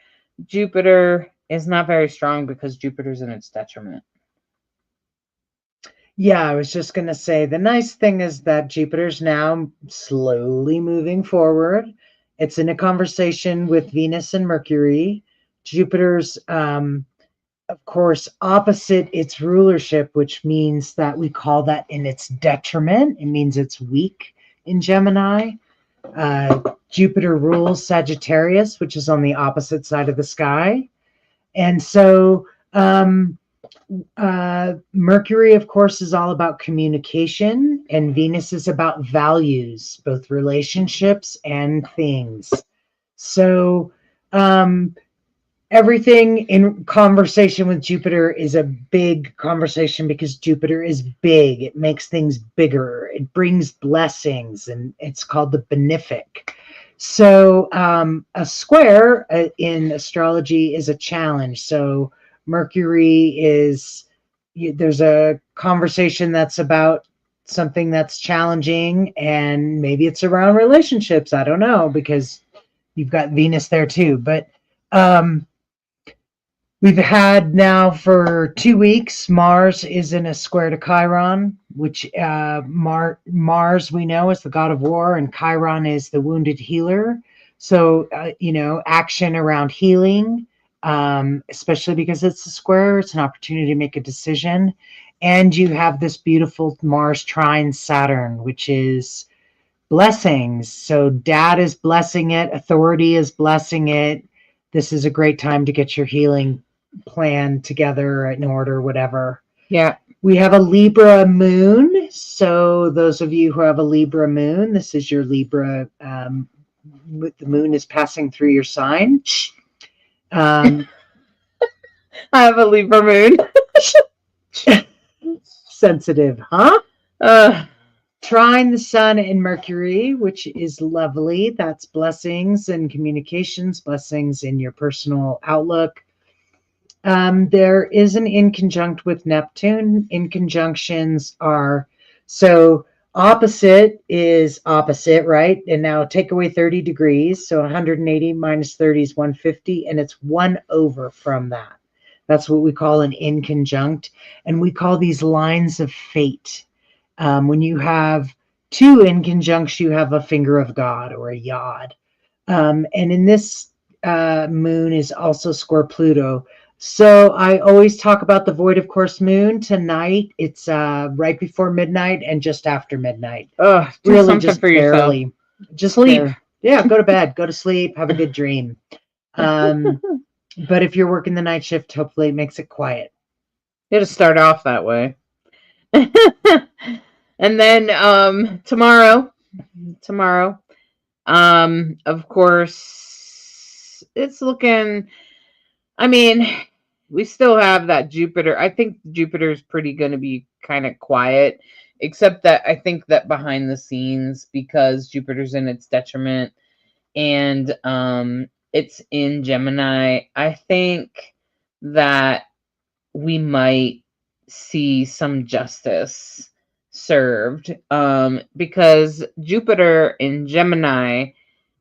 [SPEAKER 2] Jupiter is not very strong because Jupiter's in its detriment.
[SPEAKER 3] Yeah, I was just going to say the nice thing is that Jupiter's now slowly moving forward. It's in a conversation with Venus and Mercury. Jupiter's, of course, opposite its rulership, which means that we call that in its detriment. It means it's weak in Gemini. Jupiter rules Sagittarius, which is on the opposite side of the sky. And so, Mercury, of course, is all about communication, and Venus is about values, both relationships and things. So, everything in conversation with Jupiter is a big conversation because Jupiter is big. It makes things bigger. It brings blessings, and it's called the benefic. So, a square in astrology is a challenge. So, Mercury there's a conversation that's about something that's challenging, and maybe it's around relationships. I don't know, because you've got Venus there too. But we've had now for 2 weeks, Mars is in a square to Chiron, which Mars we know is the god of war, and Chiron is the wounded healer. So, action around healing, especially because it's a square, it's an opportunity to make a decision. And you have this beautiful Mars trine Saturn, which is blessings. So dad is blessing it, authority is blessing it. This is a great time to get your healing plan together in order, whatever.
[SPEAKER 2] Yeah.
[SPEAKER 3] We have a Libra moon. So those of you who have a Libra moon, this is your Libra. The moon is passing through your sign.
[SPEAKER 2] I have a Libra moon.
[SPEAKER 3] Sensitive, huh?
[SPEAKER 2] Uh,
[SPEAKER 3] Trine the sun and Mercury, which is lovely. That's blessings and communications, blessings in your personal outlook. There is an inconjunct with Neptune. Inconjunctions are so opposite is opposite, right? And now take away 30 degrees. So 180 minus 30 is 150, and it's 1 over from that. That's what we call an inconjunct. And we call these lines of fate. When you have two inconjuncts, you have a finger of God or a yod. And in this moon is also square Pluto. So I always talk about the void of course moon tonight. It's right before midnight and just after midnight.
[SPEAKER 2] do
[SPEAKER 3] Really
[SPEAKER 2] something
[SPEAKER 3] just
[SPEAKER 2] for yourself.
[SPEAKER 3] barely. Just
[SPEAKER 2] Sleep.
[SPEAKER 3] Yeah, go to bed, go to sleep, have a good dream. But if you're working the night shift, hopefully it makes it quiet.
[SPEAKER 2] It'll start off that way. And then tomorrow, of course, it's looking, I mean, we still have that Jupiter. I think Jupiter is pretty going to be kind of quiet, except that I think that behind the scenes, because Jupiter's in its detriment and it's in Gemini, I think that we might see some justice served, because Jupiter in Gemini,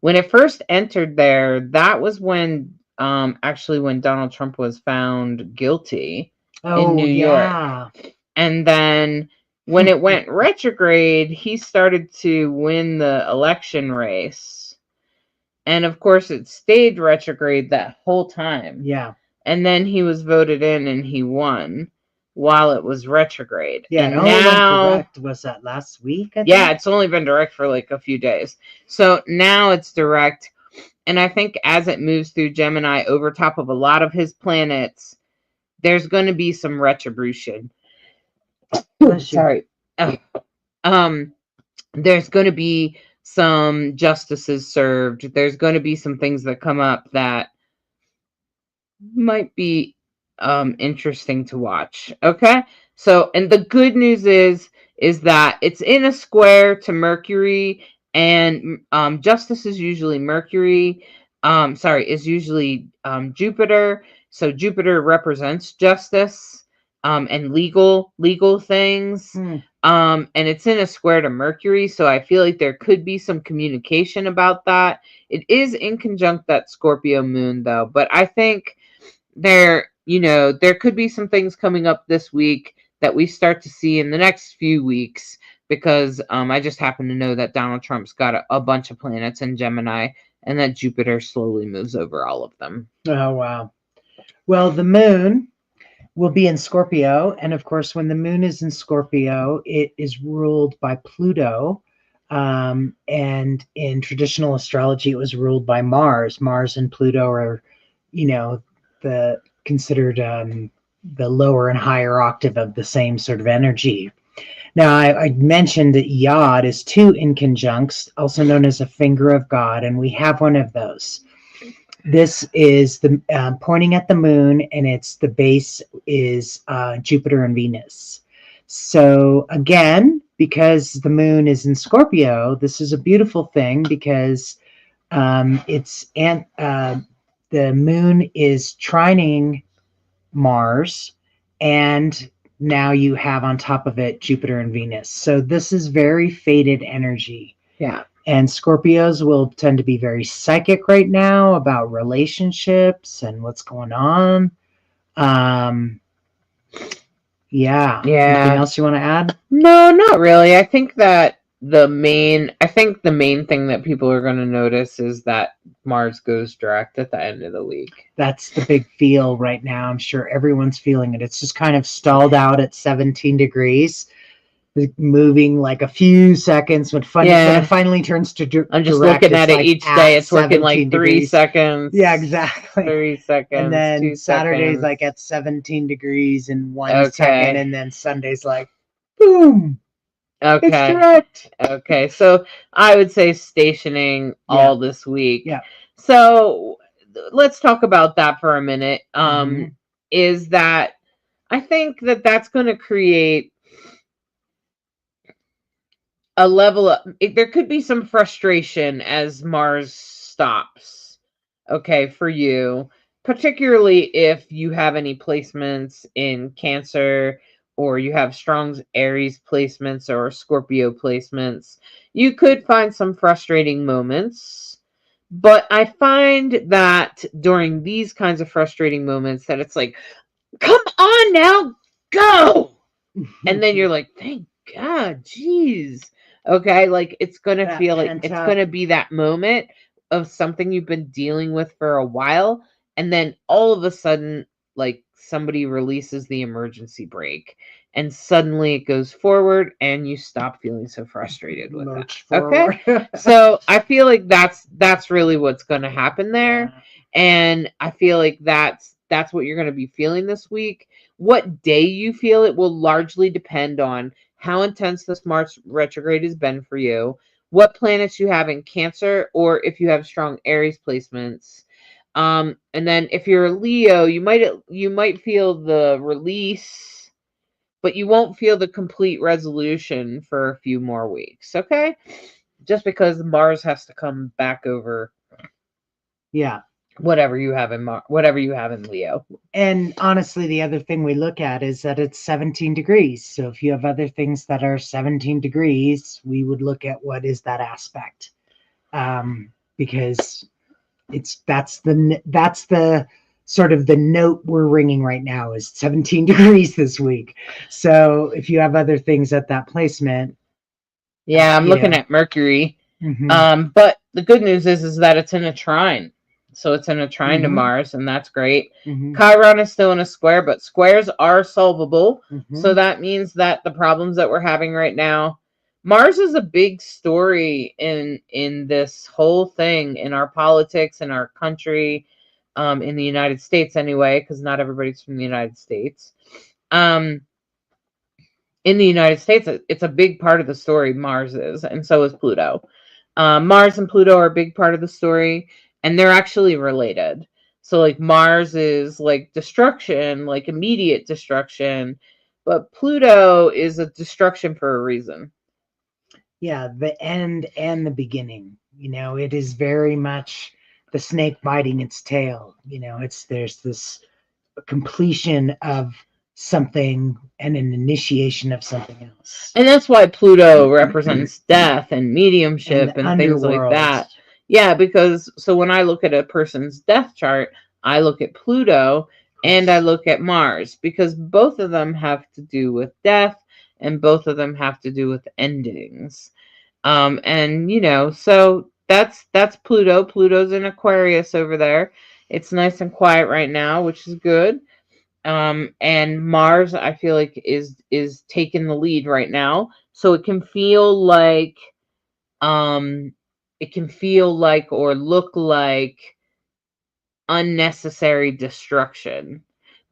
[SPEAKER 2] when it first entered there, that was when actually when Donald Trump was found guilty in New York. And then when it went retrograde, he started to win the election race. And of course it stayed retrograde that whole time.
[SPEAKER 3] Yeah.
[SPEAKER 2] And then he was voted in and he won while it was retrograde.
[SPEAKER 3] Yeah,
[SPEAKER 2] and
[SPEAKER 3] it only
[SPEAKER 2] now,
[SPEAKER 3] went direct. Was that last week? I
[SPEAKER 2] yeah,
[SPEAKER 3] think?
[SPEAKER 2] it's only been direct for like a few days. So now it's direct. And I think as it moves through Gemini over top of a lot of his planets, there's going to be some retribution. Sorry. There's going to be some justices served. There's going to be some things that come up that might be interesting to watch. Okay, so and the good news is that it's in a square to Mercury, and justice is usually Mercury. Is usually Jupiter. So Jupiter represents justice and legal things. And it's in a square to Mercury, so I feel like there could be some communication about that. It is in conjunct that Scorpio moon though, but I think there could be some things coming up this week that we start to see in the next few weeks, because I just happen to know that Donald Trump's got a bunch of planets in Gemini and that Jupiter slowly moves over all of them.
[SPEAKER 3] Oh, wow. Well, the moon will be in Scorpio. And of course, when the moon is in Scorpio, it is ruled by Pluto. And in traditional astrology, it was ruled by Mars. Mars and Pluto are, the considered the lower and higher octave of the same sort of energy. Now, I mentioned that Yod is two inconjuncts, also known as a finger of God, and we have one of those. This is the pointing at the moon, and it's the base is Jupiter and Venus. So again, because the moon is in Scorpio, this is a beautiful thing because the moon is trining Mars, and now you have on top of it Jupiter and Venus. So this is very fated energy.
[SPEAKER 2] Yeah.
[SPEAKER 3] And Scorpios will tend to be very psychic right now about relationships and what's going on. Yeah. Anything else you want to add?
[SPEAKER 2] No, not really. I think that I think the main thing that people are going to notice is that Mars goes direct at the end of the week.
[SPEAKER 3] That's the big feel right now. I'm sure everyone's feeling it. It's just kind of stalled out at 17 degrees, moving like a few seconds. When it finally turns to
[SPEAKER 2] I'm just
[SPEAKER 3] direct,
[SPEAKER 2] looking at it each day. It's working like 3
[SPEAKER 3] degrees.
[SPEAKER 2] seconds.
[SPEAKER 3] Yeah, exactly.
[SPEAKER 2] 3 seconds.
[SPEAKER 3] And then
[SPEAKER 2] 2
[SPEAKER 3] Saturday's
[SPEAKER 2] seconds.
[SPEAKER 3] like at 17 degrees in 1 second,
[SPEAKER 2] Okay.
[SPEAKER 3] and then Sunday's like, boom.
[SPEAKER 2] Okay.
[SPEAKER 3] It's direct.
[SPEAKER 2] Okay. So I would say stationing all this week.
[SPEAKER 3] Yeah.
[SPEAKER 2] So let's talk about that for a minute. Is that I think that that's going to create a level of, there could be some frustration as Mars stops. Okay, for you, particularly if you have any placements in Cancer, or you have strong Aries placements or Scorpio placements, you could find some frustrating moments. But I find that during these kinds of frustrating moments that it's like, come on now, go. And then you're like, thank God, jeez. Okay, like it's gonna
[SPEAKER 3] That
[SPEAKER 2] feel like
[SPEAKER 3] pent
[SPEAKER 2] it's
[SPEAKER 3] up.
[SPEAKER 2] gonna be that moment of something you've been dealing with for a while, and then all of a sudden, like somebody releases the emergency brake, and suddenly it goes forward, and you stop feeling so frustrated with
[SPEAKER 3] Lurch
[SPEAKER 2] that. Okay,
[SPEAKER 3] forward.
[SPEAKER 2] so I feel like that's really what's gonna happen there, and I feel like that's what you're gonna be feeling this week. What day you feel it will largely depend on how intense this Mars retrograde has been for you, what planets you have in Cancer, or if you have strong Aries placements. And then if you're a Leo, you might feel the release, but you won't feel the complete resolution for a few more weeks. Okay, just because Mars has to come back over.
[SPEAKER 3] Yeah.
[SPEAKER 2] Whatever you have in Leo.
[SPEAKER 3] And honestly, the other thing we look at is that it's 17 degrees. So if you have other things that are 17 degrees, we would look at what is that aspect, because that's the sort of the note we're ringing right now is 17 degrees this week. So if you have other things at that placement,
[SPEAKER 2] I'm looking at Mercury. But the good news is that it's in a trine. So it's in a trine to Mars, and that's great. Chiron is still in a square, but squares are solvable. So that means that the problems that we're having right now, Mars is a big story in this whole thing, in our politics, in our country, in the United States anyway, because not everybody's from the United States. In the United States, it's a big part of the story, Mars is, and so is Pluto. Mars and Pluto are a big part of the story, and they're actually related. So like Mars is like destruction, like immediate destruction, but Pluto is a destruction for a reason.
[SPEAKER 3] Yeah, the end and the beginning. It is very much the snake biting its tail. There's this completion of something and an initiation of something else.
[SPEAKER 2] And that's why Pluto represents death and mediumship and things like
[SPEAKER 3] underworld.
[SPEAKER 2] that. Yeah, because so when I look at a person's death chart, I look at Pluto and I look at Mars, because both of them have to do with death and both of them have to do with endings. And so that's Pluto. Pluto's in Aquarius over there. It's nice and quiet right now, which is good. And Mars, I feel like is taking the lead right now, so it can feel like or look like unnecessary destruction,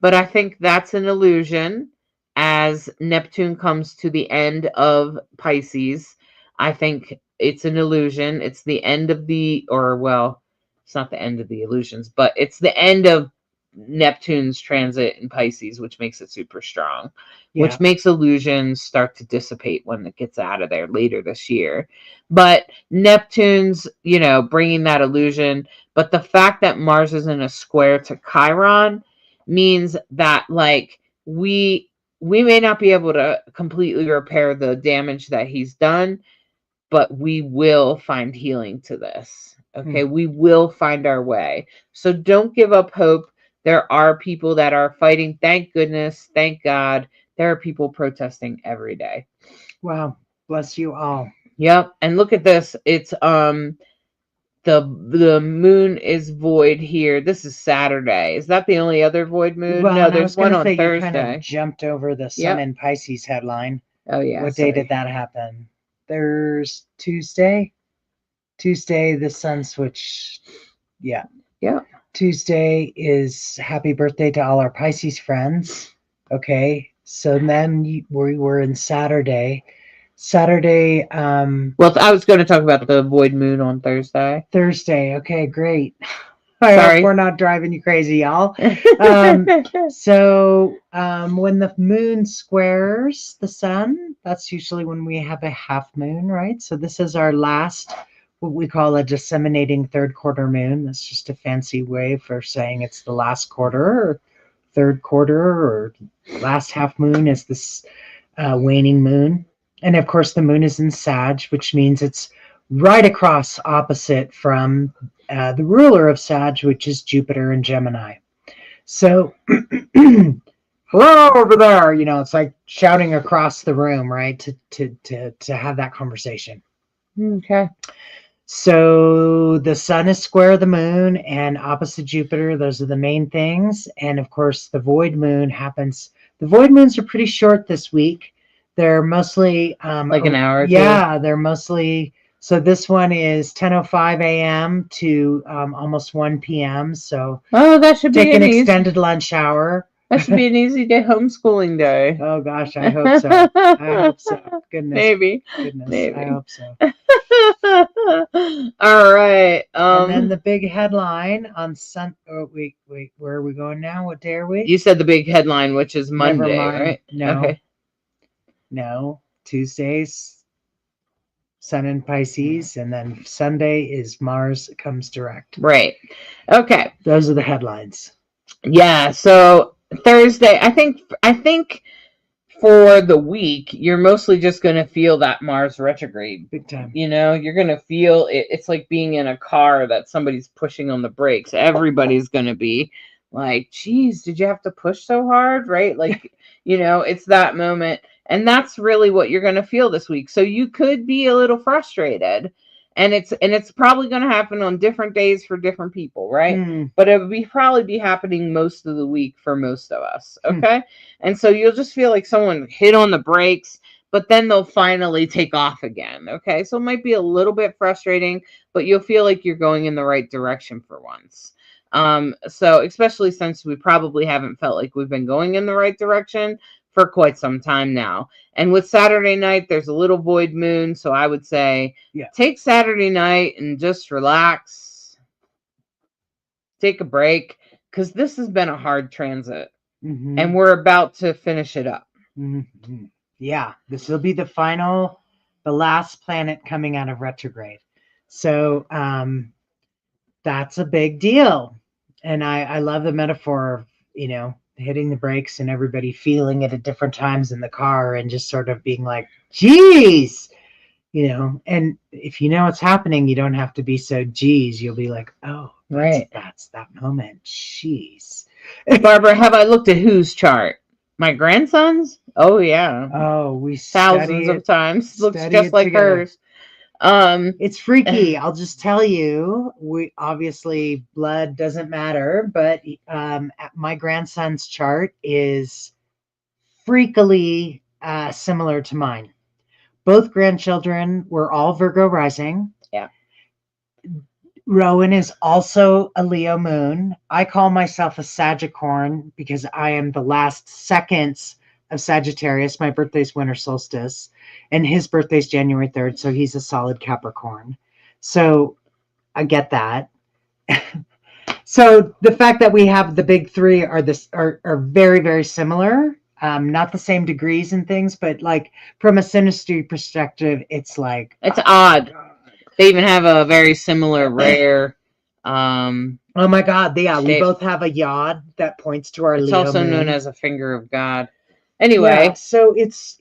[SPEAKER 2] but I think that's an illusion. As Neptune comes to the end of Pisces, I think it's an illusion. It's the end of it's not the end of the illusions, but it's the end of Neptune's transit in Pisces, which makes it super strong, which makes illusions start to dissipate when it gets out of there later this year. But Neptune's, bringing that illusion. But the fact that Mars is in a square to Chiron means that, like, we may not be able to completely repair the damage that he's done, but we will find healing to this. Okay, we will find our way. So don't give up hope. There are people that are fighting. Thank goodness. Thank God. There are people protesting every day.
[SPEAKER 3] Wow. Bless you all.
[SPEAKER 2] Yep. And look at this. It's the moon is void here. This is Saturday. Is that the only other void moon?
[SPEAKER 3] Well,
[SPEAKER 2] No,
[SPEAKER 3] and I
[SPEAKER 2] there's
[SPEAKER 3] was
[SPEAKER 2] one
[SPEAKER 3] going to
[SPEAKER 2] on
[SPEAKER 3] say you kind of
[SPEAKER 2] Thursday.
[SPEAKER 3] jumped over the Sun
[SPEAKER 2] Yep.
[SPEAKER 3] in Pisces headline.
[SPEAKER 2] Oh yeah.
[SPEAKER 3] What day did that happen? There's Tuesday. Tuesday, the sun switched. Yeah.
[SPEAKER 2] Yeah.
[SPEAKER 3] Tuesday is happy birthday to all our Pisces friends. Okay. So then we were in Saturday. Saturday.
[SPEAKER 2] Well, I was going to talk about the void moon on Thursday.
[SPEAKER 3] Thursday. Okay, great. I
[SPEAKER 2] Sorry.
[SPEAKER 3] hope we're not driving you crazy, y'all. So when the moon squares the sun, that's usually when we have a half moon, right? So this is our last, what we call a disseminating third quarter moon. That's just a fancy way for saying it's the last quarter, or third quarter, or last half moon is this waning moon. And of course, the moon is in Sag, which means it's right across opposite from the ruler of Sag, which is Jupiter in Gemini. So, hello over there. You know, it's like shouting across the room, right? To have that conversation.
[SPEAKER 2] Okay.
[SPEAKER 3] So the sun is square the moon and opposite Jupiter. Those are the main things. And of course, the void moon happens. The void moons are pretty short this week. They're mostly
[SPEAKER 2] like an hour or two.
[SPEAKER 3] Yeah, they're mostly. So this one is 10:05 a.m. to almost 1 p.m. So
[SPEAKER 2] that should be
[SPEAKER 3] take an extended lunch hour.
[SPEAKER 2] That should be an easy day homeschooling day.
[SPEAKER 3] Oh gosh, I hope so. I hope so. Goodness.
[SPEAKER 2] Maybe.
[SPEAKER 3] Goodness,
[SPEAKER 2] Maybe.
[SPEAKER 3] I hope so.
[SPEAKER 2] All right.
[SPEAKER 3] And then the big headline on wait, where are we going now? What day are we?
[SPEAKER 2] You said the big headline, which is Monday,
[SPEAKER 3] Never mind.
[SPEAKER 2] right?
[SPEAKER 3] No.
[SPEAKER 2] Okay.
[SPEAKER 3] No. Tuesdays, Sun in Pisces, and then Sunday is Mars comes direct.
[SPEAKER 2] Right. Okay.
[SPEAKER 3] Those are the headlines.
[SPEAKER 2] Yeah. So Thursday, I think for the week, you're mostly just going to feel that Mars retrograde.
[SPEAKER 3] Big time.
[SPEAKER 2] You know, you're going to feel it. It's like being in a car that somebody's pushing on the brakes. Everybody's going to be like, geez, did you have to push so hard? Right? Like, you know, it's that moment. And that's really what you're going to feel this week. So you could be a little frustrated. And it's probably going to happen on different days for different people, right? But it would probably be happening most of the week for most of us, okay? And so you'll just feel like someone hit on the brakes, but then they'll finally take off again, okay? So it might be a little bit frustrating, but you'll feel like you're going in the right direction for once. So especially since we probably haven't felt like we've been going in the right direction for quite some time now. And with Saturday night, there's a little void moon. So I would say, take Saturday night and just relax. Take a break. Because this has been a hard transit. And we're about to finish it up.
[SPEAKER 3] Yeah. This will be the last planet coming out of retrograde. So that's a big deal. And I love the metaphor of, you know, hitting the brakes and everybody feeling it at different times in the car and just sort of being like, geez, you know, and if you know what's happening, you don't have to be so geez. You'll be like, oh, that's that moment. Jeez.
[SPEAKER 2] Barbara, have I looked at whose chart? My grandson's? Oh, yeah.
[SPEAKER 3] Oh, we
[SPEAKER 2] thousands of times. Looks just like hers.
[SPEAKER 3] It's freaky. I'll just tell you, we obviously blood doesn't matter, but my grandson's chart is freakily similar to mine. Both grandchildren were all Virgo rising.
[SPEAKER 2] Yeah.
[SPEAKER 3] Rowan is also a Leo moon. I call myself a Sagicorn because I am the last seconds of Sagittarius. My birthday's winter solstice, and his birthday's January 3rd, so he's a solid Capricorn. So I get that. So the fact that we have the big three are very, very similar. Not the same degrees and things, but like from a synastry perspective, it's like
[SPEAKER 2] it's odd. They even have a very similar rare.
[SPEAKER 3] Oh my God! Yeah, we both have a yod that points to our.
[SPEAKER 2] It's
[SPEAKER 3] Leo
[SPEAKER 2] also
[SPEAKER 3] moon.
[SPEAKER 2] known as a finger of God. Anyway,
[SPEAKER 3] so it's.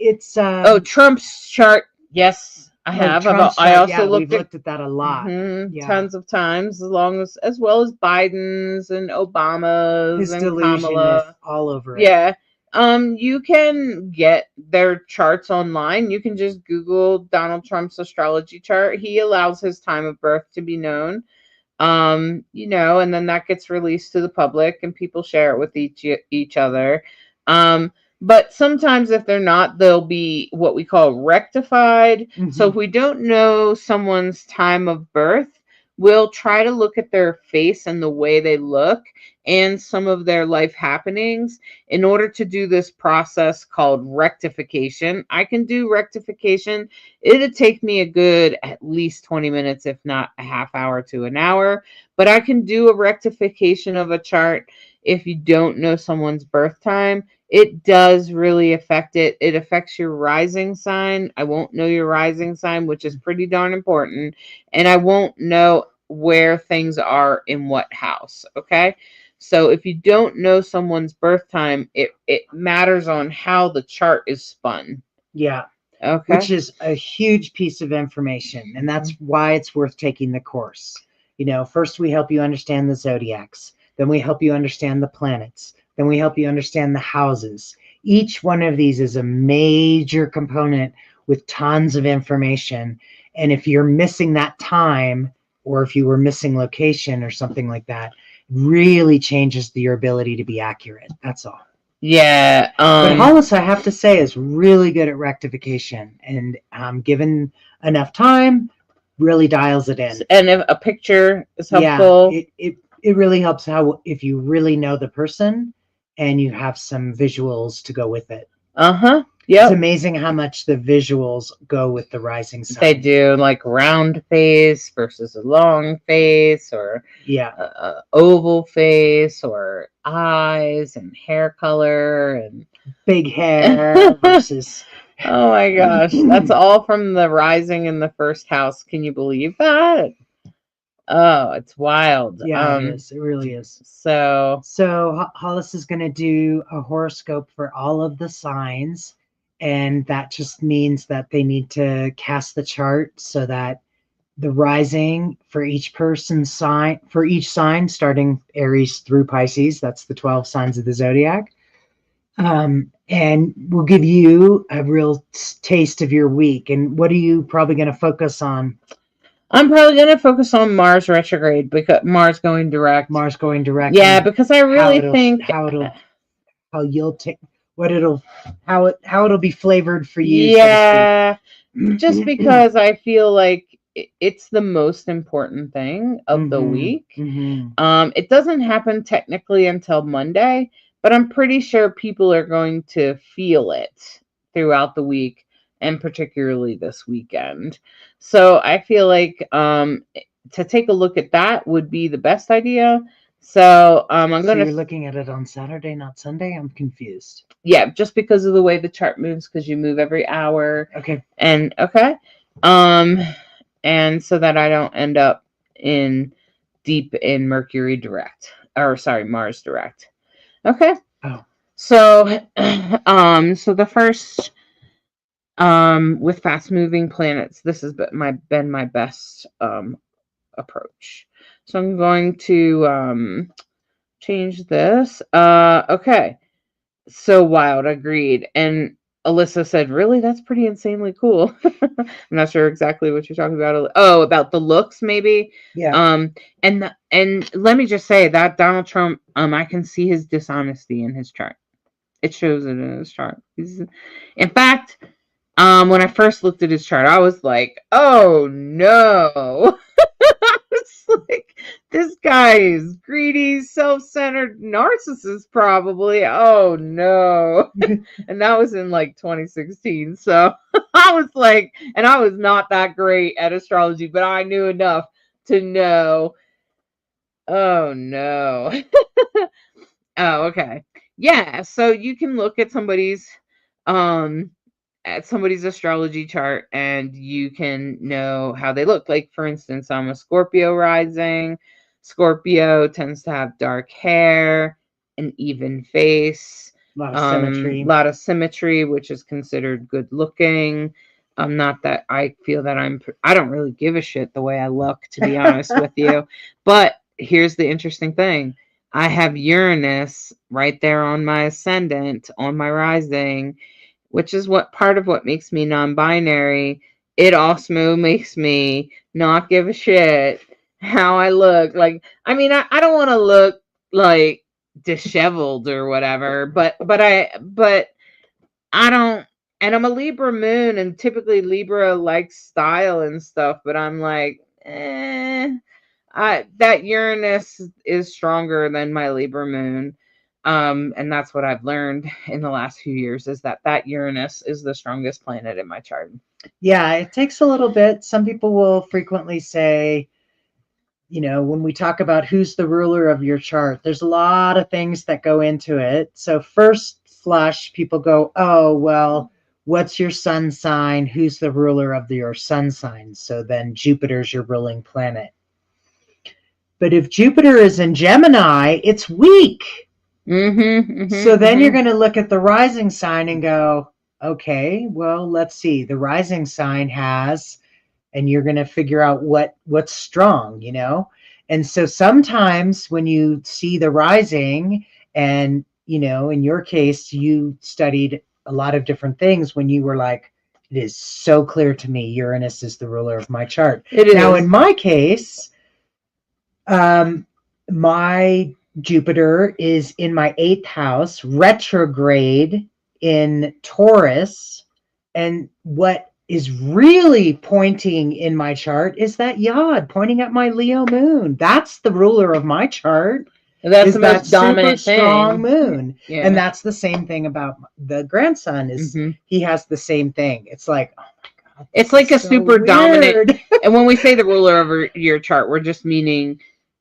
[SPEAKER 2] Trump's chart. Yes, I have. I also
[SPEAKER 3] looked at that a lot.
[SPEAKER 2] Tons of times, as well as Biden's and Obama's
[SPEAKER 3] His
[SPEAKER 2] and
[SPEAKER 3] delusion
[SPEAKER 2] Kamala
[SPEAKER 3] all over it.
[SPEAKER 2] Yeah, You can get their charts online. You can just Google Donald Trump's astrology chart. He allows his time of birth to be known. And then that gets released to the public and people share it with each other. But sometimes if they're not, they'll be what we call rectified. So if we don't know someone's time of birth, we'll try to look at their face and the way they look and some of their life happenings in order to do this process called rectification. I can do rectification. It'd take me a good at least 20 minutes, if not a half hour to an hour. But I can do a rectification of a chart if you don't know someone's birth time. It does really affect it. It affects your rising sign. I won't know your rising sign, which is pretty darn important. And I won't know where things are in what house. Okay. So if you don't know someone's birth time, it matters on how the chart is spun.
[SPEAKER 3] Yeah.
[SPEAKER 2] Okay.
[SPEAKER 3] Which is a huge piece of information. And that's why it's worth taking the course. First we help you understand the zodiacs. Then we help you understand the planets. Then we help you understand the houses. Each one of these is a major component with tons of information. And if you're missing that time, or if you were missing location or something like that, really changes your ability to be accurate. That's all.
[SPEAKER 2] Yeah.
[SPEAKER 3] But Hollis, I have to say, is really good at rectification, and given enough time, really dials it in.
[SPEAKER 2] And if a picture is helpful.
[SPEAKER 3] Yeah, it really helps if you really know the person and you have some visuals to go with it.
[SPEAKER 2] Yeah.
[SPEAKER 3] It's amazing how much the visuals go with the rising sign.
[SPEAKER 2] They do, like round face versus a long face, or a oval face, or eyes and hair color and
[SPEAKER 3] big hair versus.
[SPEAKER 2] Oh my gosh, that's all from the rising in the first house. Can you believe that? Oh, it's wild.
[SPEAKER 3] Yeah, it is. It really is.
[SPEAKER 2] So
[SPEAKER 3] Hollis is going to do a horoscope for all of the signs, and that just means that they need to cast the chart so that the rising for each person's sign, for each sign, starting Aries through Pisces, that's the 12 signs of the zodiac. And we'll give you a real taste of your week. And what are you probably going to focus on?
[SPEAKER 2] I'm probably going to focus on Mars retrograde, because Mars going direct.
[SPEAKER 3] Yeah,
[SPEAKER 2] because I really think
[SPEAKER 3] how it'll be flavored for you.
[SPEAKER 2] Yeah, just because I feel like it's the most important thing of the week. It doesn't happen technically until Monday, but I'm pretty sure people are going to feel it throughout the week, and particularly this weekend. So I feel like to take a look at that would be the best idea. So
[SPEAKER 3] you're looking at it on Saturday, not Sunday? I'm confused.
[SPEAKER 2] Yeah, just because of the way the chart moves, because you move every hour.
[SPEAKER 3] Okay.
[SPEAKER 2] And and so that I don't end up deep in Mercury direct, or sorry, Mars direct. Okay.
[SPEAKER 3] Oh.
[SPEAKER 2] So so the first with fast moving planets, this has been my best approach. So I'm going to change this. Okay. So wild, agreed. And Alyssa said, really? That's pretty insanely cool. I'm not sure exactly what you're talking about. Oh, about the looks, maybe?
[SPEAKER 3] Yeah.
[SPEAKER 2] And let me just say that Donald Trump, I can see his dishonesty in his chart. It shows it in his chart. In fact, when I first looked at his chart, I was like, oh no. I was like, this guy is greedy, self-centered narcissist, probably. Oh no. And that was in like 2016. So I was like, and I was not that great at astrology, but I knew enough to know. Oh no. Oh, okay. Yeah, so you can look at somebody's astrology chart and you can know how they look. Like, for instance, I'm a Scorpio rising. Scorpio tends to have dark hair, an even face,
[SPEAKER 3] a lot of
[SPEAKER 2] symmetry, which is considered good looking. Not that I feel that I don't really give a shit the way I look, to be honest with you. But here's the interesting thing. I have Uranus right there on my ascendant, on my rising, which is what part of what makes me non-binary. It also makes me not give a shit how I look. Like, I mean, I don't want to look like disheveled or whatever, but I don't, and I'm a Libra moon, and typically Libra likes style and stuff, but I'm like, that Uranus is stronger than my Libra moon. And that's what I've learned in the last few years, is that Uranus is the strongest planet in my chart.
[SPEAKER 3] Yeah, it takes a little bit. Some people will frequently say, when we talk about who's the ruler of your chart, there's a lot of things that go into it. So first flush, people go, oh, well, what's your sun sign? Who's the ruler of your sun sign? So then Jupiter's your ruling planet. But if Jupiter is in Gemini, it's weak. So then you're going to look at the rising sign and go, okay, well, let's see. The rising sign has, and you're going to figure out what's strong, And so sometimes when you see the rising, and, in your case, you studied a lot of different things when you were like, it is so clear to me, Uranus is the ruler of my chart. Now, in my case, my Jupiter is in my 8th house, retrograde in Taurus. And what is really pointing in my chart is that Yod pointing at my Leo moon. That's the ruler of my chart.
[SPEAKER 2] That's the most dominant
[SPEAKER 3] super strong
[SPEAKER 2] thing.
[SPEAKER 3] moon.
[SPEAKER 2] Yeah.
[SPEAKER 3] And that's the same thing about the grandson is he has the same thing. It's like, oh my God.
[SPEAKER 2] It's like a
[SPEAKER 3] so
[SPEAKER 2] super
[SPEAKER 3] weird.
[SPEAKER 2] dominant. And when we say the ruler of your chart, we're just meaning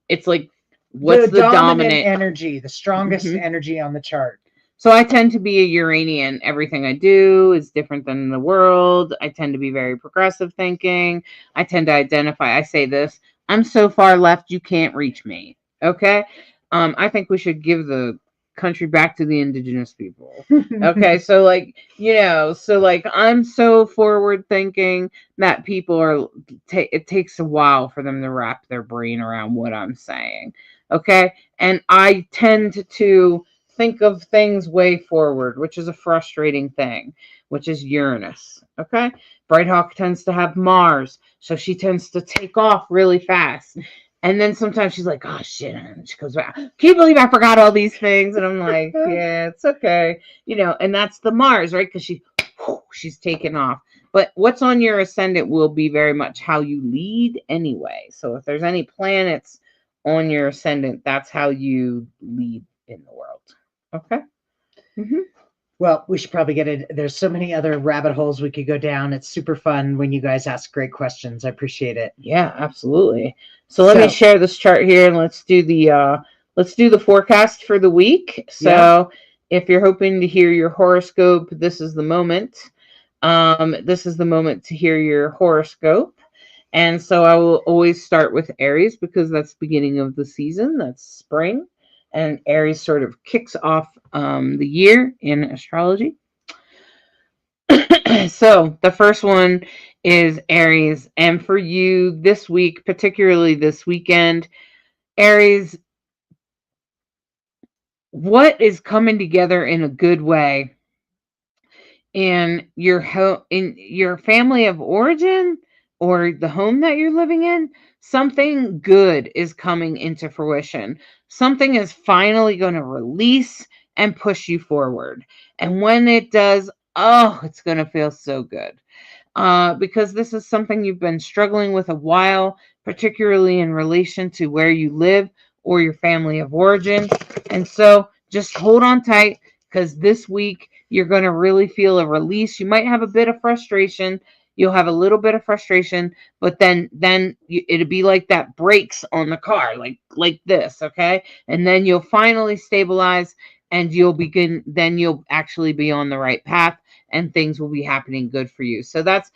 [SPEAKER 2] it's like, what's the dominant
[SPEAKER 3] energy, the strongest energy on the chart.
[SPEAKER 2] So I tend to be a Uranian. Everything I do is different than the world. I tend to be very progressive thinking. I tend to identify. I say this, I'm so far left, you can't reach me. Okay? I think we should give the country back to the indigenous people. Okay? So I'm so forward thinking that people are, it takes a while for them to wrap their brain around what I'm saying. Okay? And I tend to think of things way forward, which is a frustrating thing, which is Uranus. Okay. Bright Hawk tends to have Mars, so she tends to take off really fast. And then sometimes she's like, oh shit. And she goes back, can you believe I forgot all these things? And I'm like, yeah, it's okay. And that's the Mars, right? Because she's taken off. But what's on your ascendant will be very much how you lead anyway. So if there's any planets on your ascendant, that's how you lead in the world. Okay.
[SPEAKER 3] Well, we should probably get it. There's so many other rabbit holes we could go down. It's super fun when you guys ask great questions. I appreciate it.
[SPEAKER 2] Yeah, absolutely. So let me share this chart here, and let's do the forecast for the week. So if you're hoping to hear your horoscope, this is the moment. This is the moment to hear your horoscope. And so I will always start with Aries because that's the beginning of the season. That's spring. And Aries sort of kicks off the year in astrology. So the first one is Aries. And for you this week, particularly this weekend, Aries, what is coming together in a good way in your family of origin or the home that you're living in? Something good is coming into fruition. Something is finally going to release and push you forward. And when it does, it's going to feel so good. Because this is something you've been struggling with a while, particularly in relation to where you live or your family of origin. And so just hold on tight, because this week you're going to really feel a release. You might have a bit of frustration. You'll have a little bit of frustration, but then it'll be like that brakes on the car, like this, okay? And then you'll finally stabilize, and then you'll actually be on the right path, and things will be happening good for you. So that's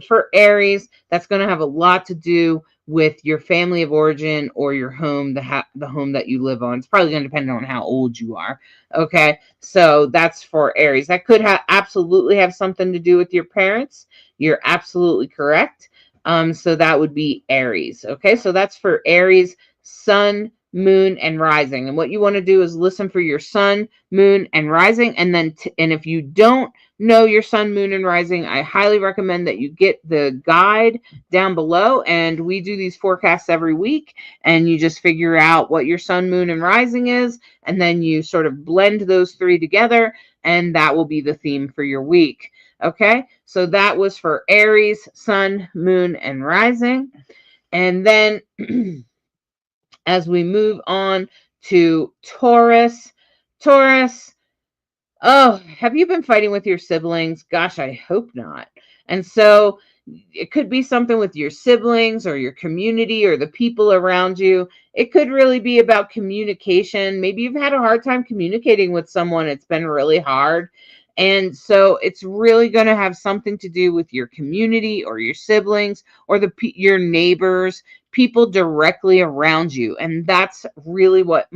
[SPEAKER 2] for Aries. That's going to have a lot to do with your family of origin or your home, the home that you live on. It's probably going to depend on how old you are. Okay, so that's for Aries. That could absolutely have something to do with your parents. You're absolutely correct. So that would be Aries. Okay, so that's for Aries, Sun, moon, and rising. And what you want to do is listen for your sun, moon, and rising. And then, and if you don't know your sun, moon, and rising, I highly recommend that you get the guide down below. And we do these forecasts every week, and you just figure out what your sun, moon, and rising is. And then you sort of blend those three together, and that will be the theme for your week. Okay, so that was for Aries, sun, moon, and rising. And then as we move on to Taurus, Taurus, oh, have you been fighting with your siblings? Gosh, I hope not. And so it could be something with your siblings or your community or the people around you. It could really be about communication. Maybe you've had a hard time communicating with someone. It's been really hard. And so it's really going to have something to do with your community or your siblings or your neighbors, people directly around you. And that's really what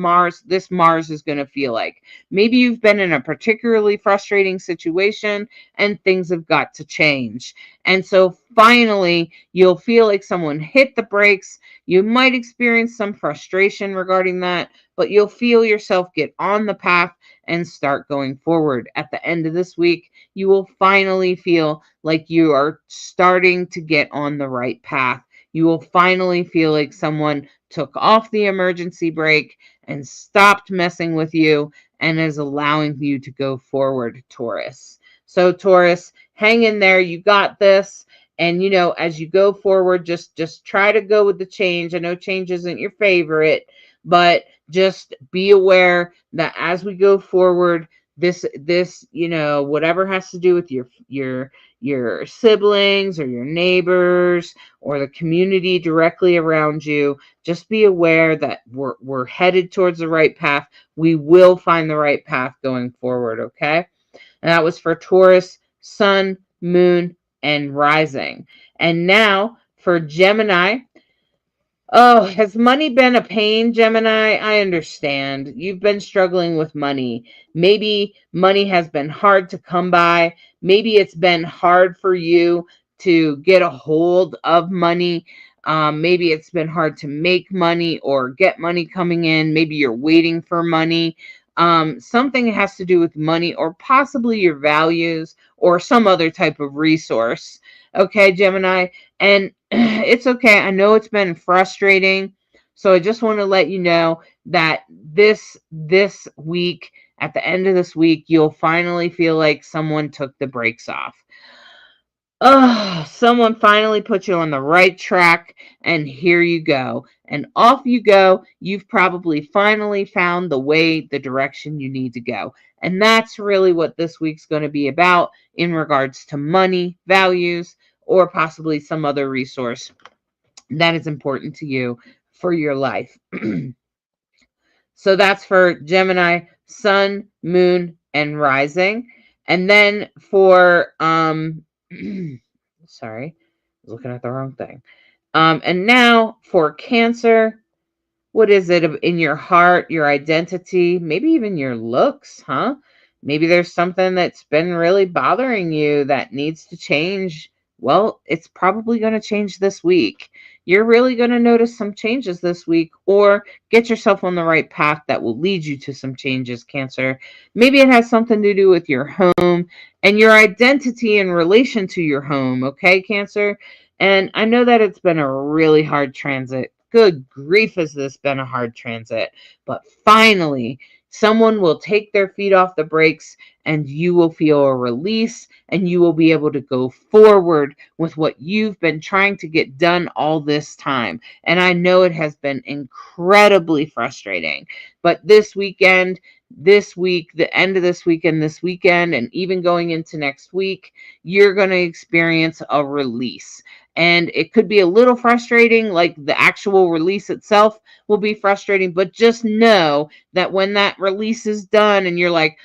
[SPEAKER 2] this Mars is going to feel like. Maybe you've been in a particularly frustrating situation and things have got to change. And so finally, you'll feel like someone hit the brakes. You might experience some frustration regarding that, but you'll feel yourself get on the path and start going forward. At the end of this week, you will finally feel like you are starting to get on the right path. You will finally feel like someone took off the emergency brake and stopped messing with you and is allowing you to go forward, Taurus. So Taurus, hang in there. You got this. And, as you go forward, just try to go with the change. I know change isn't your favorite, but just be aware that as we go forward, this, whatever has to do with your siblings or your neighbors or the community directly around you, just be aware that we're headed towards the right path. We will find the right path going forward, okay? And that was for Taurus, sun, moon, and rising. And now for Gemini. Oh, has money been a pain, Gemini? I understand. You've been struggling with money. Maybe money has been hard to come by. Maybe it's been hard for you to get a hold of money. Maybe it's been hard to make money or get money coming in. Maybe you're waiting for money. Something has to do with money or possibly your values or some other type of resource. Okay, Gemini. And it's okay. I know it's been frustrating. So I just want to let you know that this week, at the end of this week, you'll finally feel like someone took the brakes off. Oh, someone finally put you on the right track, and here you go. And off you go. You've probably finally found the direction you need to go. And that's really what this week's going to be about in regards to money, values, or possibly some other resource that is important to you for your life. So that's for Gemini, sun, moon, and rising. And then for sorry, I was looking at the wrong thing. And now for Cancer, what is it in your heart, your identity, maybe even your looks, huh? Maybe there's something that's been really bothering you that needs to change. Well, it's probably going to change this week. You're really going to notice some changes this week, or get yourself on the right path that will lead you to some changes, Cancer. Maybe it has something to do with your home and your identity in relation to your home, okay, Cancer? And I know that it's been a really hard transit. Good grief, has this been a hard transit. But finally, someone will take their feet off the brakes and you will feel a release and you will be able to go forward with what you've been trying to get done all this time. And I know it has been incredibly frustrating. But this weekend, this week, the end of this weekend, and even going into next week, you're going to experience a release. And it could be a little frustrating, like the actual release itself will be frustrating, but just know that when that release is done and you're like,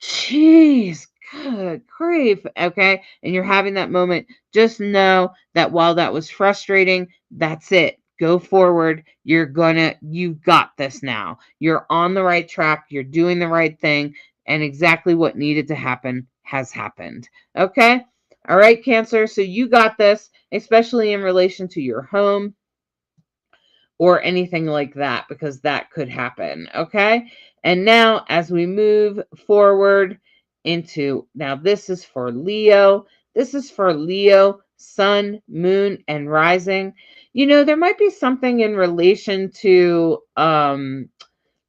[SPEAKER 2] geez, good grief, okay, and you're having that moment, just know that while that was frustrating, that's it. Go forward. You've got this now. You're on the right track. You're doing the right thing. And exactly what needed to happen has happened. Okay? All right, Cancer. So you got this, especially in relation to your home. or anything like that, because that could happen. Okay. And now as we move forward into, now this is for Leo. This is for Leo, sun, moon, and rising. There might be something in relation to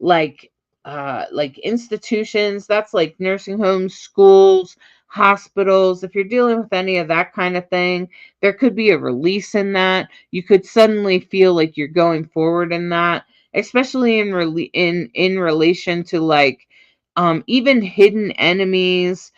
[SPEAKER 2] like like institutions. That's like nursing homes, schools, hospitals. If you're dealing with any of that kind of thing, there could be a release in that. You could suddenly feel like you're going forward in that, especially in relation to like even hidden enemies.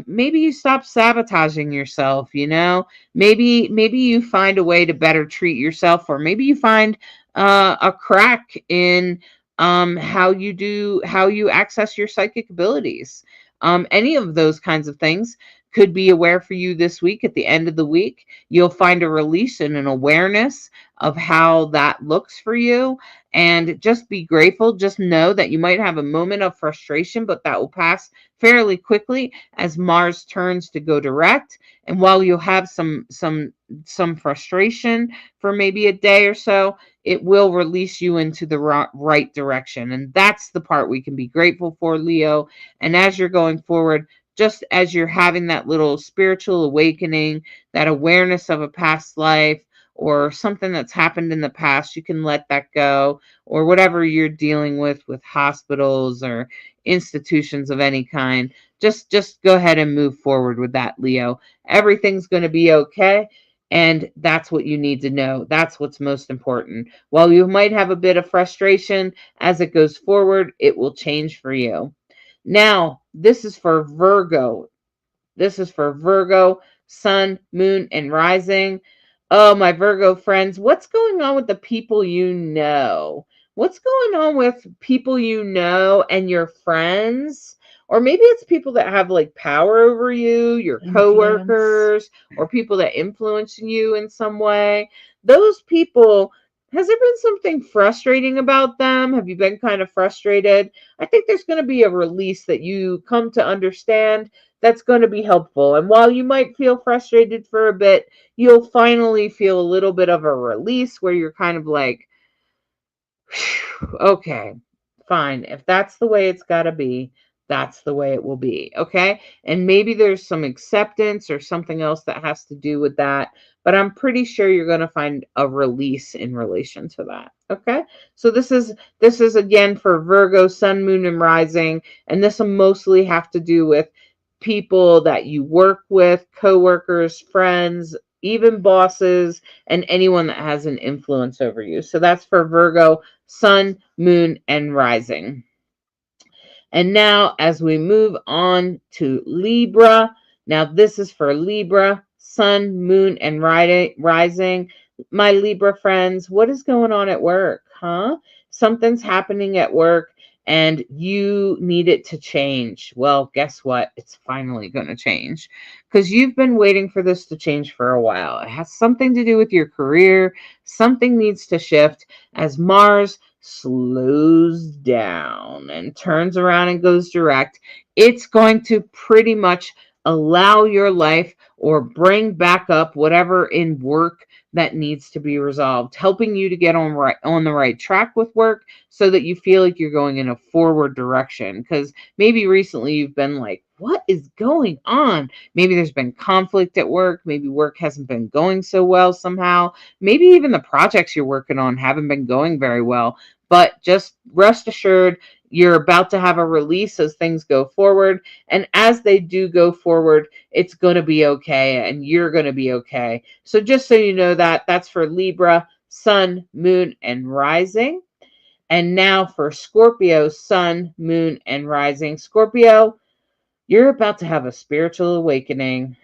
[SPEAKER 2] Maybe you stop sabotaging yourself. Maybe you find a way to better treat yourself, or maybe you find a crack in how you access your psychic abilities. Any of those kinds of things could be aware for you this week. At the end of the week, you'll find a release and an awareness of how that looks for you. And just be grateful. Just know that you might have a moment of frustration, but that will pass fairly quickly as Mars turns to go direct. And while you'll have some frustration for maybe a day or so, it will release you into the right direction. And that's the part we can be grateful for, Leo. And as you're going forward, just as you're having that little spiritual awakening, that awareness of a past life or something that's happened in the past, you can let that go, or whatever you're dealing with hospitals or institutions of any kind. Just go ahead and move forward with that, Leo. Everything's going to be okay. And that's what you need to know. That's what's most important. While you might have a bit of frustration as it goes forward, it will change for you. Now, this is for Virgo. This is for Virgo, sun, moon, and rising. Oh, my Virgo friends, what's going on with the people you know? What's going on with people you know and your friends? Or maybe it's people that have like power over you, your coworkers, or people that influence you in some way. Those people, has there been something frustrating about them? Have you been kind of frustrated? I think there's going to be a release that you come to understand that's going to be helpful. And while you might feel frustrated for a bit, you'll finally feel a little bit of a release where you're kind of like, okay, fine. If that's the way it's got to be, that's the way it will be. Okay. And maybe there's some acceptance or something else that has to do with that. But I'm pretty sure you're going to find a release in relation to that. Okay. So this is again for Virgo, sun, moon, and rising. And this will mostly have to do with people that you work with, coworkers, friends, even bosses, and anyone that has an influence over you. So that's for Virgo, sun, moon, and rising. And now as we move on to Libra, now this is for Libra, sun, moon, and rising. My Libra friends, what is going on at work? Something's happening at work and you need it to change. Well, guess what? It's finally going to change because you've been waiting for this to change for a while. It has something to do with your career. Something needs to shift as Mars slows down and turns around and goes direct. It's going to pretty much allow your life or bring back up whatever in work that needs to be resolved, helping you to get on the right track with work so that you feel like you're going in a forward direction. Because maybe recently you've been like, what is going on? Maybe there's been conflict at work. Maybe work hasn't been going so well somehow. Maybe even the projects you're working on haven't been going very well. But just rest assured, you're about to have a release as things go forward. And as they do go forward, it's going to be okay. And you're going to be okay. So just so you know that's for Libra, sun, moon, and rising. And now for Scorpio, sun, moon, and rising. Scorpio, you're about to have a spiritual awakening.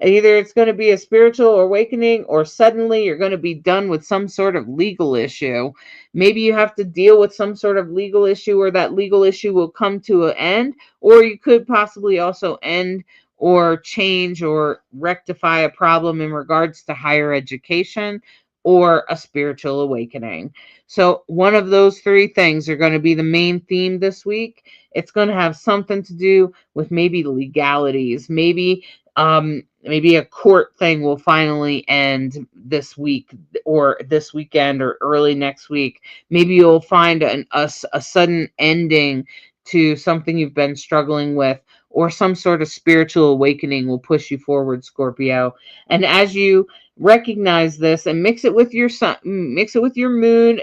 [SPEAKER 2] Either it's going to be a spiritual awakening or suddenly you're going to be done with some sort of legal issue. Maybe you have to deal with some sort of legal issue or that legal issue will come to an end, or you could possibly also end or change or rectify a problem in regards to higher education or a spiritual awakening. So one of those three things are going to be the main theme this week. It's going to have something to do with maybe legalities. Maybe maybe a court thing will finally end this week or this weekend or early next week. Maybe you'll find a sudden ending to something you've been struggling with, or some sort of spiritual awakening will push you forward, Scorpio. And as you recognize this and mix it with your sun, mix it with your moon.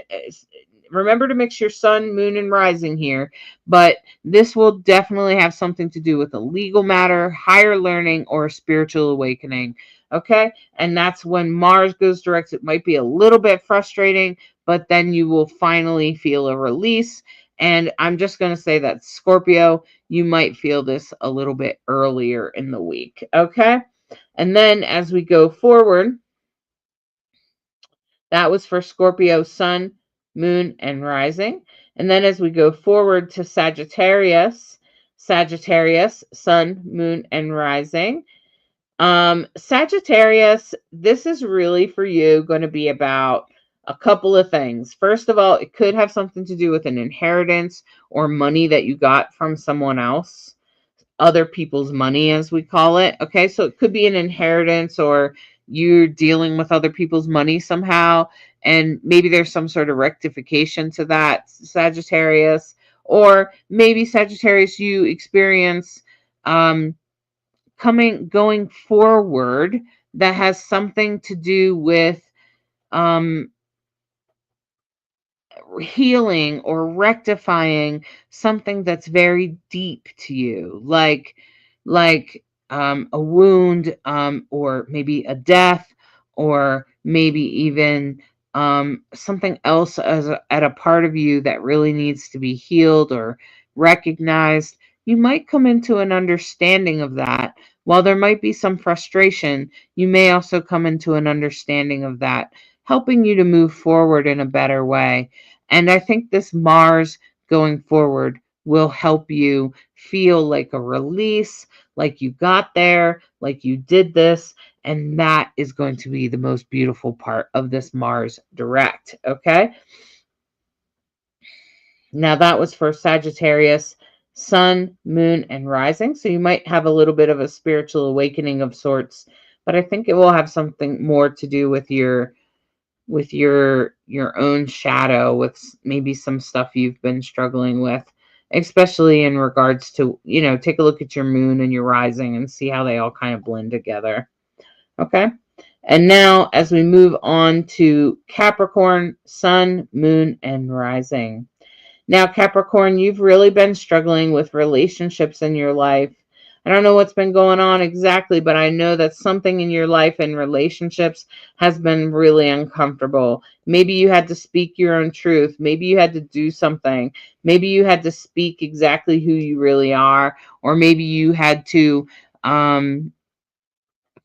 [SPEAKER 2] Remember to mix your sun, moon, and rising here, but this will definitely have something to do with a legal matter, higher learning, or a spiritual awakening. Okay. And that's when Mars goes direct. It might be a little bit frustrating, but then you will finally feel a release. And I'm just going to say that, Scorpio, you might feel this a little bit earlier in the week. Okay. And then as we go forward, that was for Scorpio, sun, moon, and rising. And then as we go forward to Sagittarius, sun, moon, and rising. Sagittarius, this is really for you going to be about a couple of things. First of all, it could have something to do with an inheritance or money that you got from someone else, other people's money, as we call it. Okay, so it could be an inheritance, or you're dealing with other people's money somehow, and maybe there's some sort of rectification to that, Sagittarius. Or maybe, Sagittarius, you experience going forward that has something to do with um, healing or rectifying something that's very deep to you, like a wound, or maybe a death, or maybe even something else at a part of you that really needs to be healed or recognized. You might come into an understanding of that. While there might be some frustration, you may also come into an understanding of that, helping you to move forward in a better way. And I think this Mars going forward will help you feel like a release, like you got there, like you did this. And that is going to be the most beautiful part of this Mars direct. Okay. Now that was for Sagittarius, sun, moon, and rising. So you might have a little bit of a spiritual awakening of sorts, but I think it will have something more to do with your own shadow, with maybe some stuff you've been struggling with, especially in regards to, take a look at your moon and your rising and see how they all kind of blend together. Okay. And now as we move on to Capricorn, sun, moon, and rising. Now, Capricorn, you've really been struggling with relationships in your life. I don't know what's been going on exactly, but I know that something in your life and relationships has been really uncomfortable. Maybe you had to speak your own truth. Maybe you had to do something. Maybe you had to speak exactly who you really are, or maybe you had to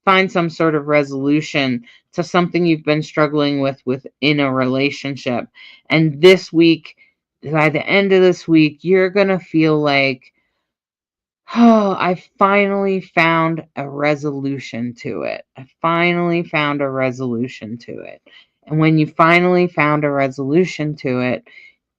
[SPEAKER 2] find some sort of resolution to something you've been struggling with within a relationship. And this week, by the end of this week, you're going to feel like, oh, I finally found a resolution to it. I finally found a resolution to it. And when you finally found a resolution to it,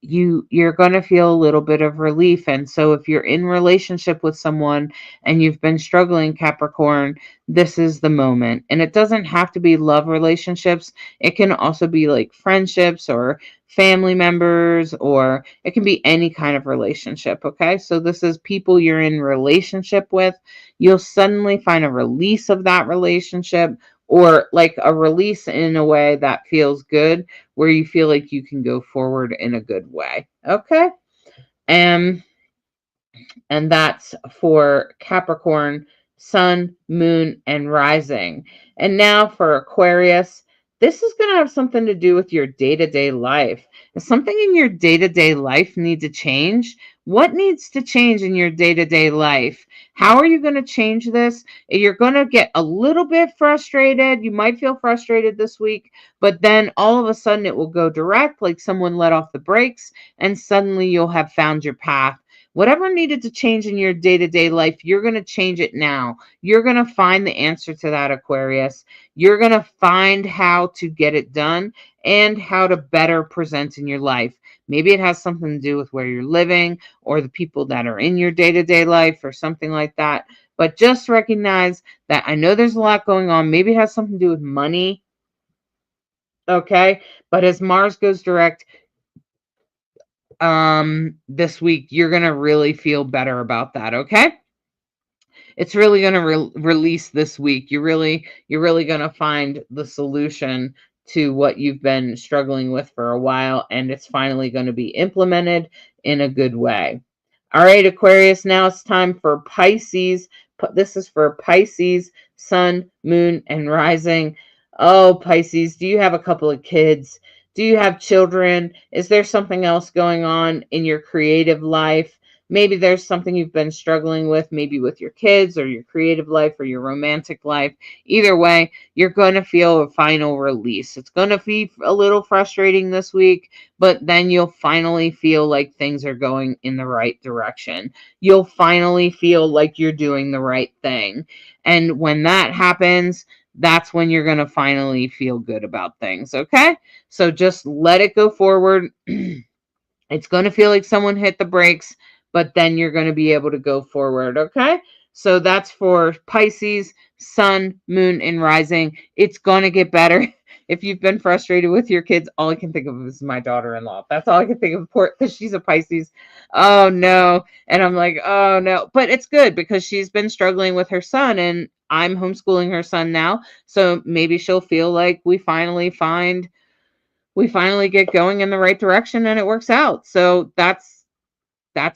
[SPEAKER 2] you're going to feel a little bit of relief. And so if you're in relationship with someone and you've been struggling, Capricorn, this is the moment. And it doesn't have to be love relationships. It can also be like friendships or family members, or it can be any kind of relationship. Okay, so this is people you're in relationship with. You'll suddenly find a release of that relationship, or like a release in a way that feels good, where you feel like you can go forward in a good way. Okay. And that's for Capricorn, sun, moon, and rising. And now for Aquarius, this is going to have something to do with your day-to-day life. If something in your day-to-day life needs to change, what needs to change in your day-to-day life? How are you going to change this? You're going to get a little bit frustrated. You might feel frustrated this week, but then all of a sudden it will go direct, like someone let off the brakes, and suddenly you'll have found your path. Whatever needed to change in your day-to-day life, you're going to change it now. You're going to find the answer to that, Aquarius. You're going to find how to get it done, and how to better present in your life. Maybe it has something to do with where you're living or the people that are in your day-to-day life or something like that. But just recognize that I know there's a lot going on. Maybe it has something to do with money. Okay. But as Mars goes direct, this week, you're going to really feel better about that. Okay. It's really going to release this week. You're really going to find the solution to what you've been struggling with for a while, and it's finally going to be implemented in a good way. All right, Aquarius, now it's time for Pisces. This is for Pisces, Sun, Moon, and Rising. Oh, Pisces, do you have a couple of kids? Do you have children? Is there something else going on in your creative life? Maybe there's something you've been struggling with, maybe with your kids or your creative life or your romantic life. Either way, you're going to feel a final release. It's going to be a little frustrating this week, but then you'll finally feel like things are going in the right direction. You'll finally feel like you're doing the right thing. And when that happens, that's when you're going to finally feel good about things. Okay? So just let it go forward. It's going to feel like someone hit the brakes, but then you're going to be able to go forward. Okay. So that's for Pisces, Sun, Moon, and Rising. It's going to get better. If you've been frustrated with your kids, all I can think of is my daughter-in-law. That's all I can think of, because she's a Pisces. Oh no. And I'm like, oh no. But it's good because she's been struggling with her son, and I'm homeschooling her son now. So maybe she'll feel like we finally get going in the right direction and it works out. So that's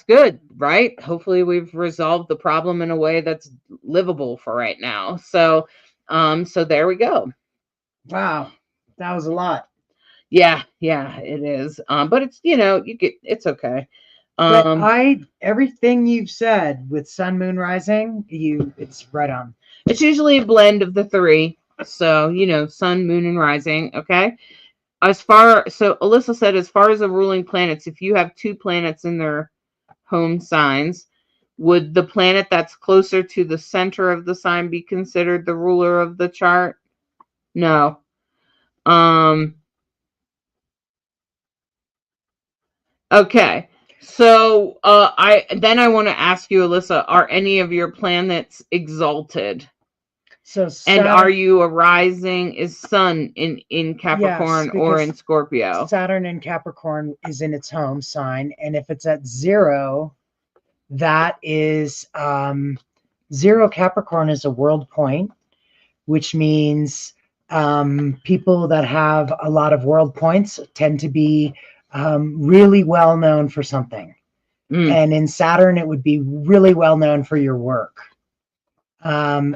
[SPEAKER 2] good, right? Hopefully we've resolved the problem in a way that's livable for right now. So there we go.
[SPEAKER 3] Wow, that was a lot.
[SPEAKER 2] Yeah, it is. But it's, it's okay.
[SPEAKER 3] But everything you've said with Sun, Moon, Rising, it's right on.
[SPEAKER 2] It's usually a blend of the three. So, Sun, Moon, and Rising. Okay. So Alyssa said, as far as the ruling planets, if you have two planets in their home signs, would the planet that's closer to the center of the sign be considered the ruler of the chart? No. Okay. So I want to ask you, Alyssa, are any of your planets exalted?
[SPEAKER 3] So
[SPEAKER 2] and are you a rising? Is Sun in Capricorn or in Scorpio?
[SPEAKER 3] Saturn in Capricorn is in its home sign, and if it's at 0, that is 0 Capricorn is a world point, which means people that have a lot of world points tend to be really well known for something. And in Saturn, it would be really well known for your work.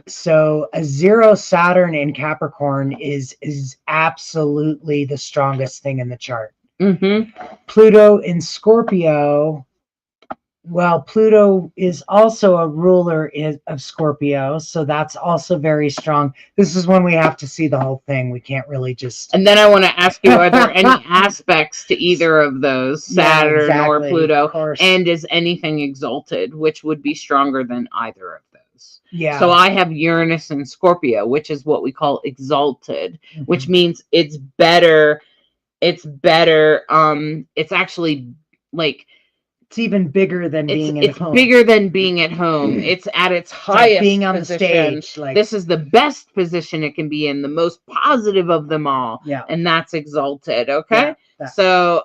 [SPEAKER 3] So a 0 Saturn in Capricorn is absolutely the strongest thing in the chart. Pluto in Scorpio, well, Pluto is also a ruler of Scorpio, so that's also very strong. This is when we have to see the whole thing. We can't really just...
[SPEAKER 2] And then I want to ask you, are there any aspects to either of those, Saturn or Pluto? And is anything exalted, which would be stronger than either of those?
[SPEAKER 3] Yeah.
[SPEAKER 2] So I have Uranus and Scorpio, which is what we call exalted, which means it's better. It's actually like...
[SPEAKER 3] It's even bigger than being at home.
[SPEAKER 2] It's bigger than being at home. It's at its highest
[SPEAKER 3] being on
[SPEAKER 2] position.
[SPEAKER 3] The stage.
[SPEAKER 2] This is the best position it can be in, the most positive of them all.
[SPEAKER 3] Yeah.
[SPEAKER 2] And that's exalted. Okay.
[SPEAKER 3] Yeah,
[SPEAKER 2] so,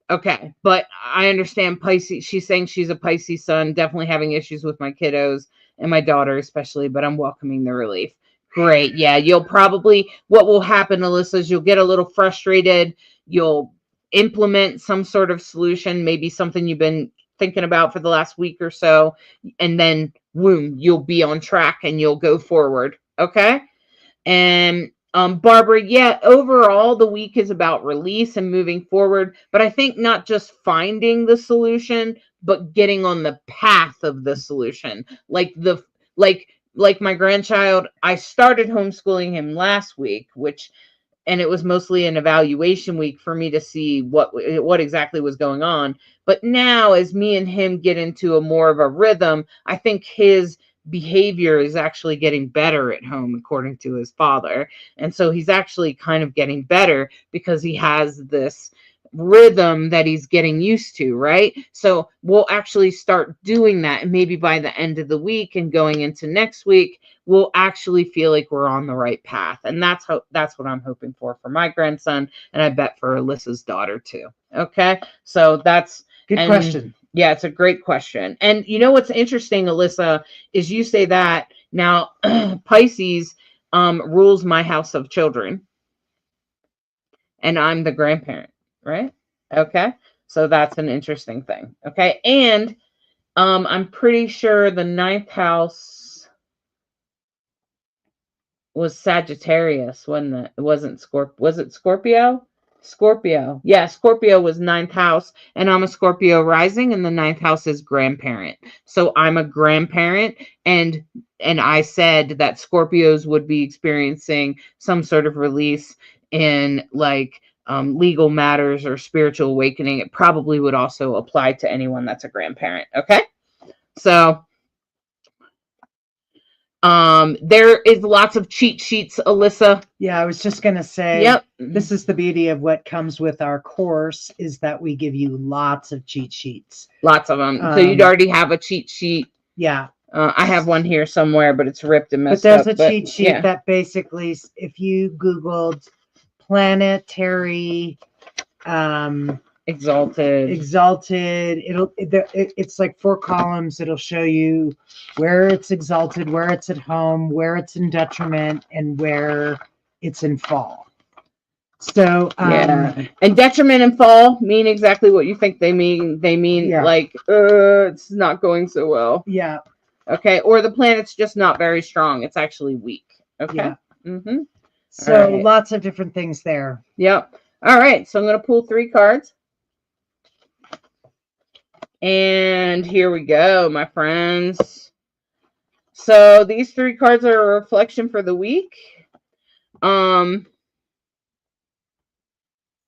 [SPEAKER 2] okay. But I understand Pisces. She's saying she's a Pisces sun, definitely having issues with my kiddos and my daughter especially, but I'm welcoming the relief. Great. Yeah. What will happen, Alyssa, is you'll get a little frustrated. You'll implement some sort of solution, maybe something you've been thinking about for the last week or so, and then boom, you'll be on track and you'll go forward. Okay. And Barbara, yeah, overall the week is about release and moving forward, but I think not just finding the solution, but getting on the path of the solution. Like my grandchild, I started homeschooling him last week, and it was mostly an evaluation week for me to see what exactly was going on. But now, as me and him get into a more of a rhythm, I think his behavior is actually getting better at home, according to his father. And so he's actually kind of getting better because he has this rhythm that he's getting used to, right? So we'll actually start doing that, and maybe by the end of the week and going into next week, we'll actually feel like we're on the right path. And that's what I'm hoping for my grandson, and I bet for Alyssa's daughter too. Okay, so that's
[SPEAKER 3] Good question.
[SPEAKER 2] Yeah, it's a great question. And you know what's interesting, Alyssa, is you say that now Pisces rules my house of children, and I'm the grandparent, right? Okay, so that's an interesting thing. Okay, and I'm pretty sure the ninth house was Sagittarius, wasn't it? It wasn't Scorpio. Was it Scorpio? Scorpio. Yeah, Scorpio was ninth house, and I'm a Scorpio rising, and the ninth house is grandparent. So I'm a grandparent, and I said that Scorpios would be experiencing some sort of release in like legal matters or spiritual awakening. It probably would also apply to anyone that's a grandparent. Okay, so there is lots of cheat sheets, Alyssa.
[SPEAKER 3] Yeah, I was just going to say,
[SPEAKER 2] Yep.
[SPEAKER 3] This is the beauty of what comes with our course, is that we give you lots of cheat sheets.
[SPEAKER 2] Lots of them. So you'd already have a cheat sheet.
[SPEAKER 3] Yeah.
[SPEAKER 2] I have one here somewhere, but it's ripped and messed
[SPEAKER 3] up.
[SPEAKER 2] up.
[SPEAKER 3] But there's a cheat sheet that basically, if you Googled planetary exalted, it's like 4 columns. It'll show you where it's exalted, where it's at home, where it's in detriment, and where it's in fall. So
[SPEAKER 2] and detriment and fall mean exactly what you think they mean. They mean like it's not going so well.
[SPEAKER 3] Yeah.
[SPEAKER 2] Okay, or the planet's just not very strong. It's actually weak. Okay.
[SPEAKER 3] Yeah. So lots of different things there.
[SPEAKER 2] Yep. All right. So I'm going to pull 3 cards. And here we go, my friends. So these 3 cards are a reflection for the week.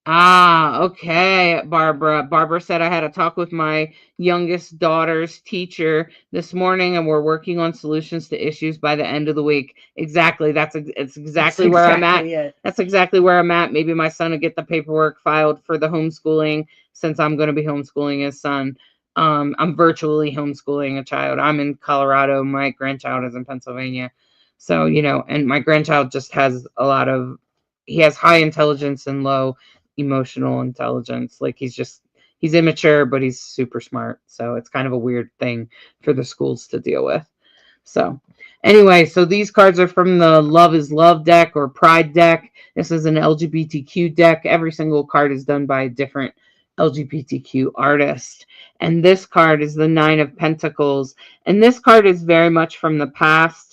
[SPEAKER 2] Okay, Barbara. Barbara said I had a talk with my youngest daughter's teacher this morning, and we're working on solutions to issues by the end of the week. Exactly. It's exactly where I'm at. That's exactly where I'm at. Maybe my son will get the paperwork filed for the homeschooling, since I'm going to be homeschooling his son. I'm virtually homeschooling a child. I'm in Colorado. My grandchild is in Pennsylvania. So, and my grandchild just has he has high intelligence and low emotional intelligence. Like he's immature, but he's super smart. So it's kind of a weird thing for the schools to deal with. So anyway, so these cards are from the Love is Love deck or Pride deck. This is an LGBTQ deck. Every single card is done by a different LGBTQ artist. And this card is the 9 of Pentacles. And this card is very much from the past.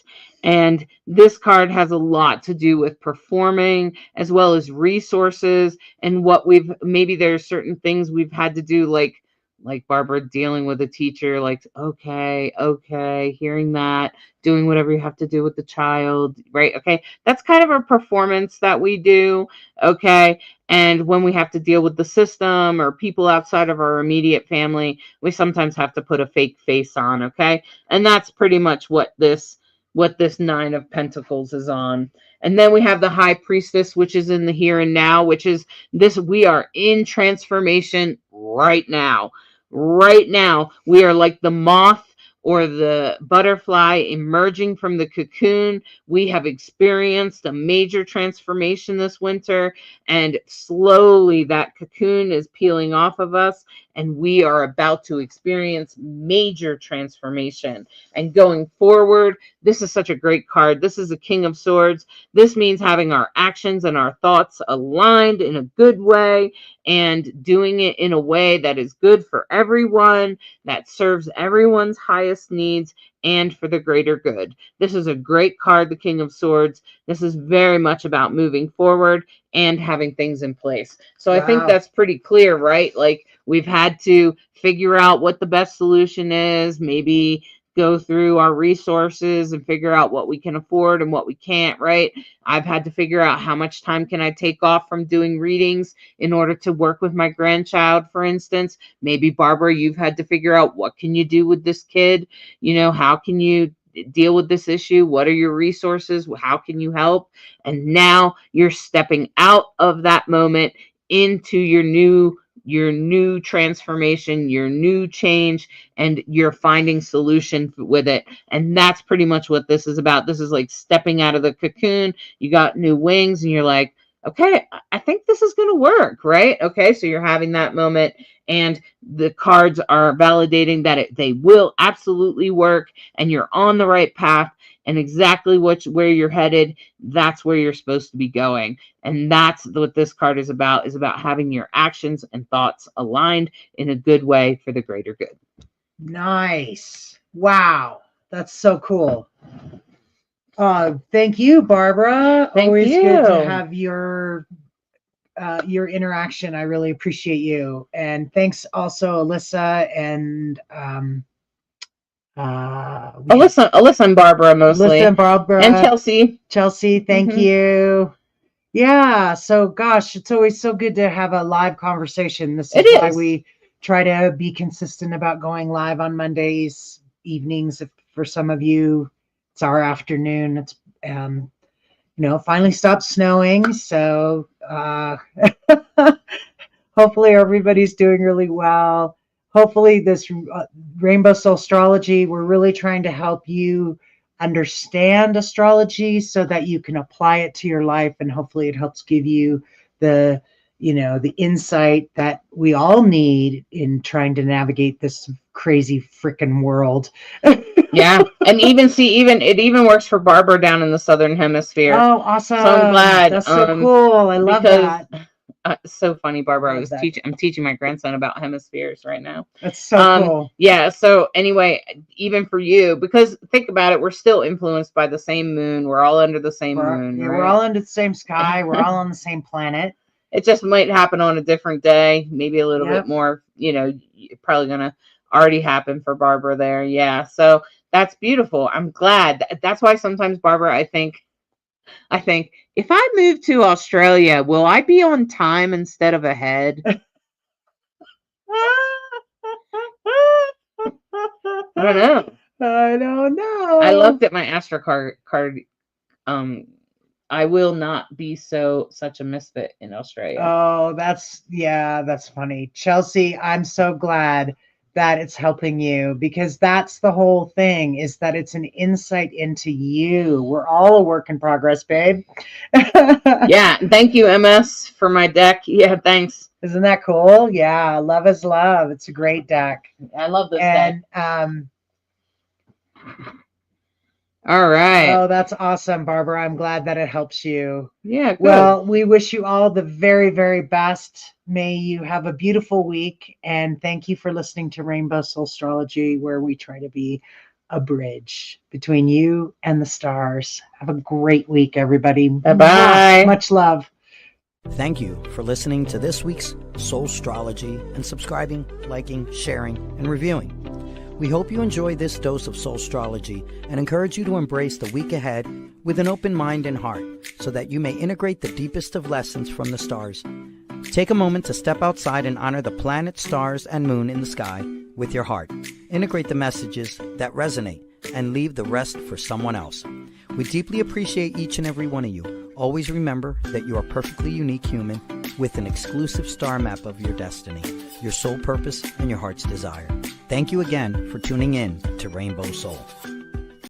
[SPEAKER 2] And this card has a lot to do with performing, as well as resources, and what maybe there are certain things we've had to do, like Barbara dealing with a teacher, like, okay, hearing that, doing whatever you have to do with the child, right? Okay, that's kind of a performance that we do, okay? And when we have to deal with the system or people outside of our immediate family, we sometimes have to put a fake face on, okay? And that's pretty much what this 9 of Pentacles is on. And then we have the High Priestess, which is in the here and now, which is this: we are in transformation right now. Right now, we are like the moth or the butterfly emerging from the cocoon. We have experienced a major transformation this winter, and slowly that cocoon is peeling off of us, and we are about to experience major transformation. And going forward, this is such a great card. This is a King of Swords. This means having our actions and our thoughts aligned in a good way, and doing it in a way that is good for everyone, that serves everyone's highest needs, and for the greater good. This is a great card, the King of Swords. This is very much about moving forward and having things in place. So I think that's pretty clear, right? Like, we've had to figure out what the best solution is, maybe go through our resources and figure out what we can afford and what we can't, right? I've had to figure out how much time can I take off from doing readings in order to work with my grandchild, for instance. Maybe, Barbara, you've had to figure out what can you do with this kid? How can you deal with this issue? What are your resources? How can you help? And now you're stepping out of that moment into your new transformation, your new change, and you're finding solution with it. And that's pretty much what this is about. This is like stepping out of the cocoon. You got new wings and you're like, okay, I think this is going to work, right? Okay, so you're having that moment and the cards are validating that they will absolutely work and you're on the right path and exactly where you're headed, that's where you're supposed to be going. And that's what this card is about having your actions and thoughts aligned in a good way for the greater good.
[SPEAKER 3] Nice. Wow. That's so cool. Thank you, Barbara.
[SPEAKER 2] Thank
[SPEAKER 3] Always
[SPEAKER 2] you.
[SPEAKER 3] good to have your interaction. I really appreciate you. And thanks also, Alyssa and
[SPEAKER 2] Alyssa and Barbara mostly.
[SPEAKER 3] Alyssa and Barbara.
[SPEAKER 2] And Chelsea.
[SPEAKER 3] Chelsea, thank you. Yeah, so gosh, it's always so good to have a live conversation. This is why we try to be consistent about going live on Mondays evenings. If for some of you, it's our afternoon. It's finally stopped snowing, so hopefully everybody's doing really well. Hopefully this Rainbow Soul Astrology, we're really trying to help you understand astrology so that you can apply it to your life, and hopefully it helps give you the insight that we all need in trying to navigate this crazy freaking world.
[SPEAKER 2] Yeah, and it even works for Barbara down in the southern hemisphere.
[SPEAKER 3] Oh, awesome!
[SPEAKER 2] So I'm glad.
[SPEAKER 3] That's so cool. I love that.
[SPEAKER 2] It's so funny, Barbara. I'm teaching my grandson about hemispheres right now.
[SPEAKER 3] That's so cool.
[SPEAKER 2] Yeah. So anyway, even for you, because think about it, we're still influenced by the same moon. We're all under the same moon.
[SPEAKER 3] Yeah,
[SPEAKER 2] right?
[SPEAKER 3] We're all under the same sky. We're all on the same planet.
[SPEAKER 2] It just might happen on a different day, maybe a little bit more. Probably gonna already happen for Barbara there. Yeah. So that's beautiful. I'm glad. That's why sometimes, Barbara, I think if I move to Australia, will I be on time instead of ahead? I don't know.
[SPEAKER 3] I don't know.
[SPEAKER 2] I looked at my Astro card. I will not be such a misfit in Australia.
[SPEAKER 3] Oh, that's funny. Chelsea, I'm so glad that it's helping you, because that's the whole thing, is that it's an insight into you. We're all a work in progress, babe.
[SPEAKER 2] Yeah. Thank you, MS, for my deck. Yeah, thanks.
[SPEAKER 3] Isn't that cool? Yeah. Love is love. It's a great deck.
[SPEAKER 2] I love this deck. All right.
[SPEAKER 3] Oh, that's awesome, Barbara. I'm glad that it helps you.
[SPEAKER 2] Yeah, good.
[SPEAKER 3] Well, we wish you all the very, very best. May you have a beautiful week. And thank you for listening to Rainbow Soul Astrology, where we try to be a bridge between you and the stars. Have a great week, everybody.
[SPEAKER 2] Bye-bye.
[SPEAKER 3] Much love.
[SPEAKER 1] Thank you for listening to this week's Soul Astrology and subscribing, liking, sharing, and reviewing. We hope you enjoy this dose of Soul Astrology and encourage you to embrace the week ahead with an open mind and heart so that you may integrate the deepest of lessons from the stars. Take a moment to step outside and honor the planet, stars, and moon in the sky with your heart. Integrate the messages that resonate and leave the rest for someone else. We deeply appreciate each and every one of you. Always remember that you are a perfectly unique human with an exclusive star map of your destiny, your soul purpose, and your heart's desire. Thank you again for tuning in to Rainbow Soul.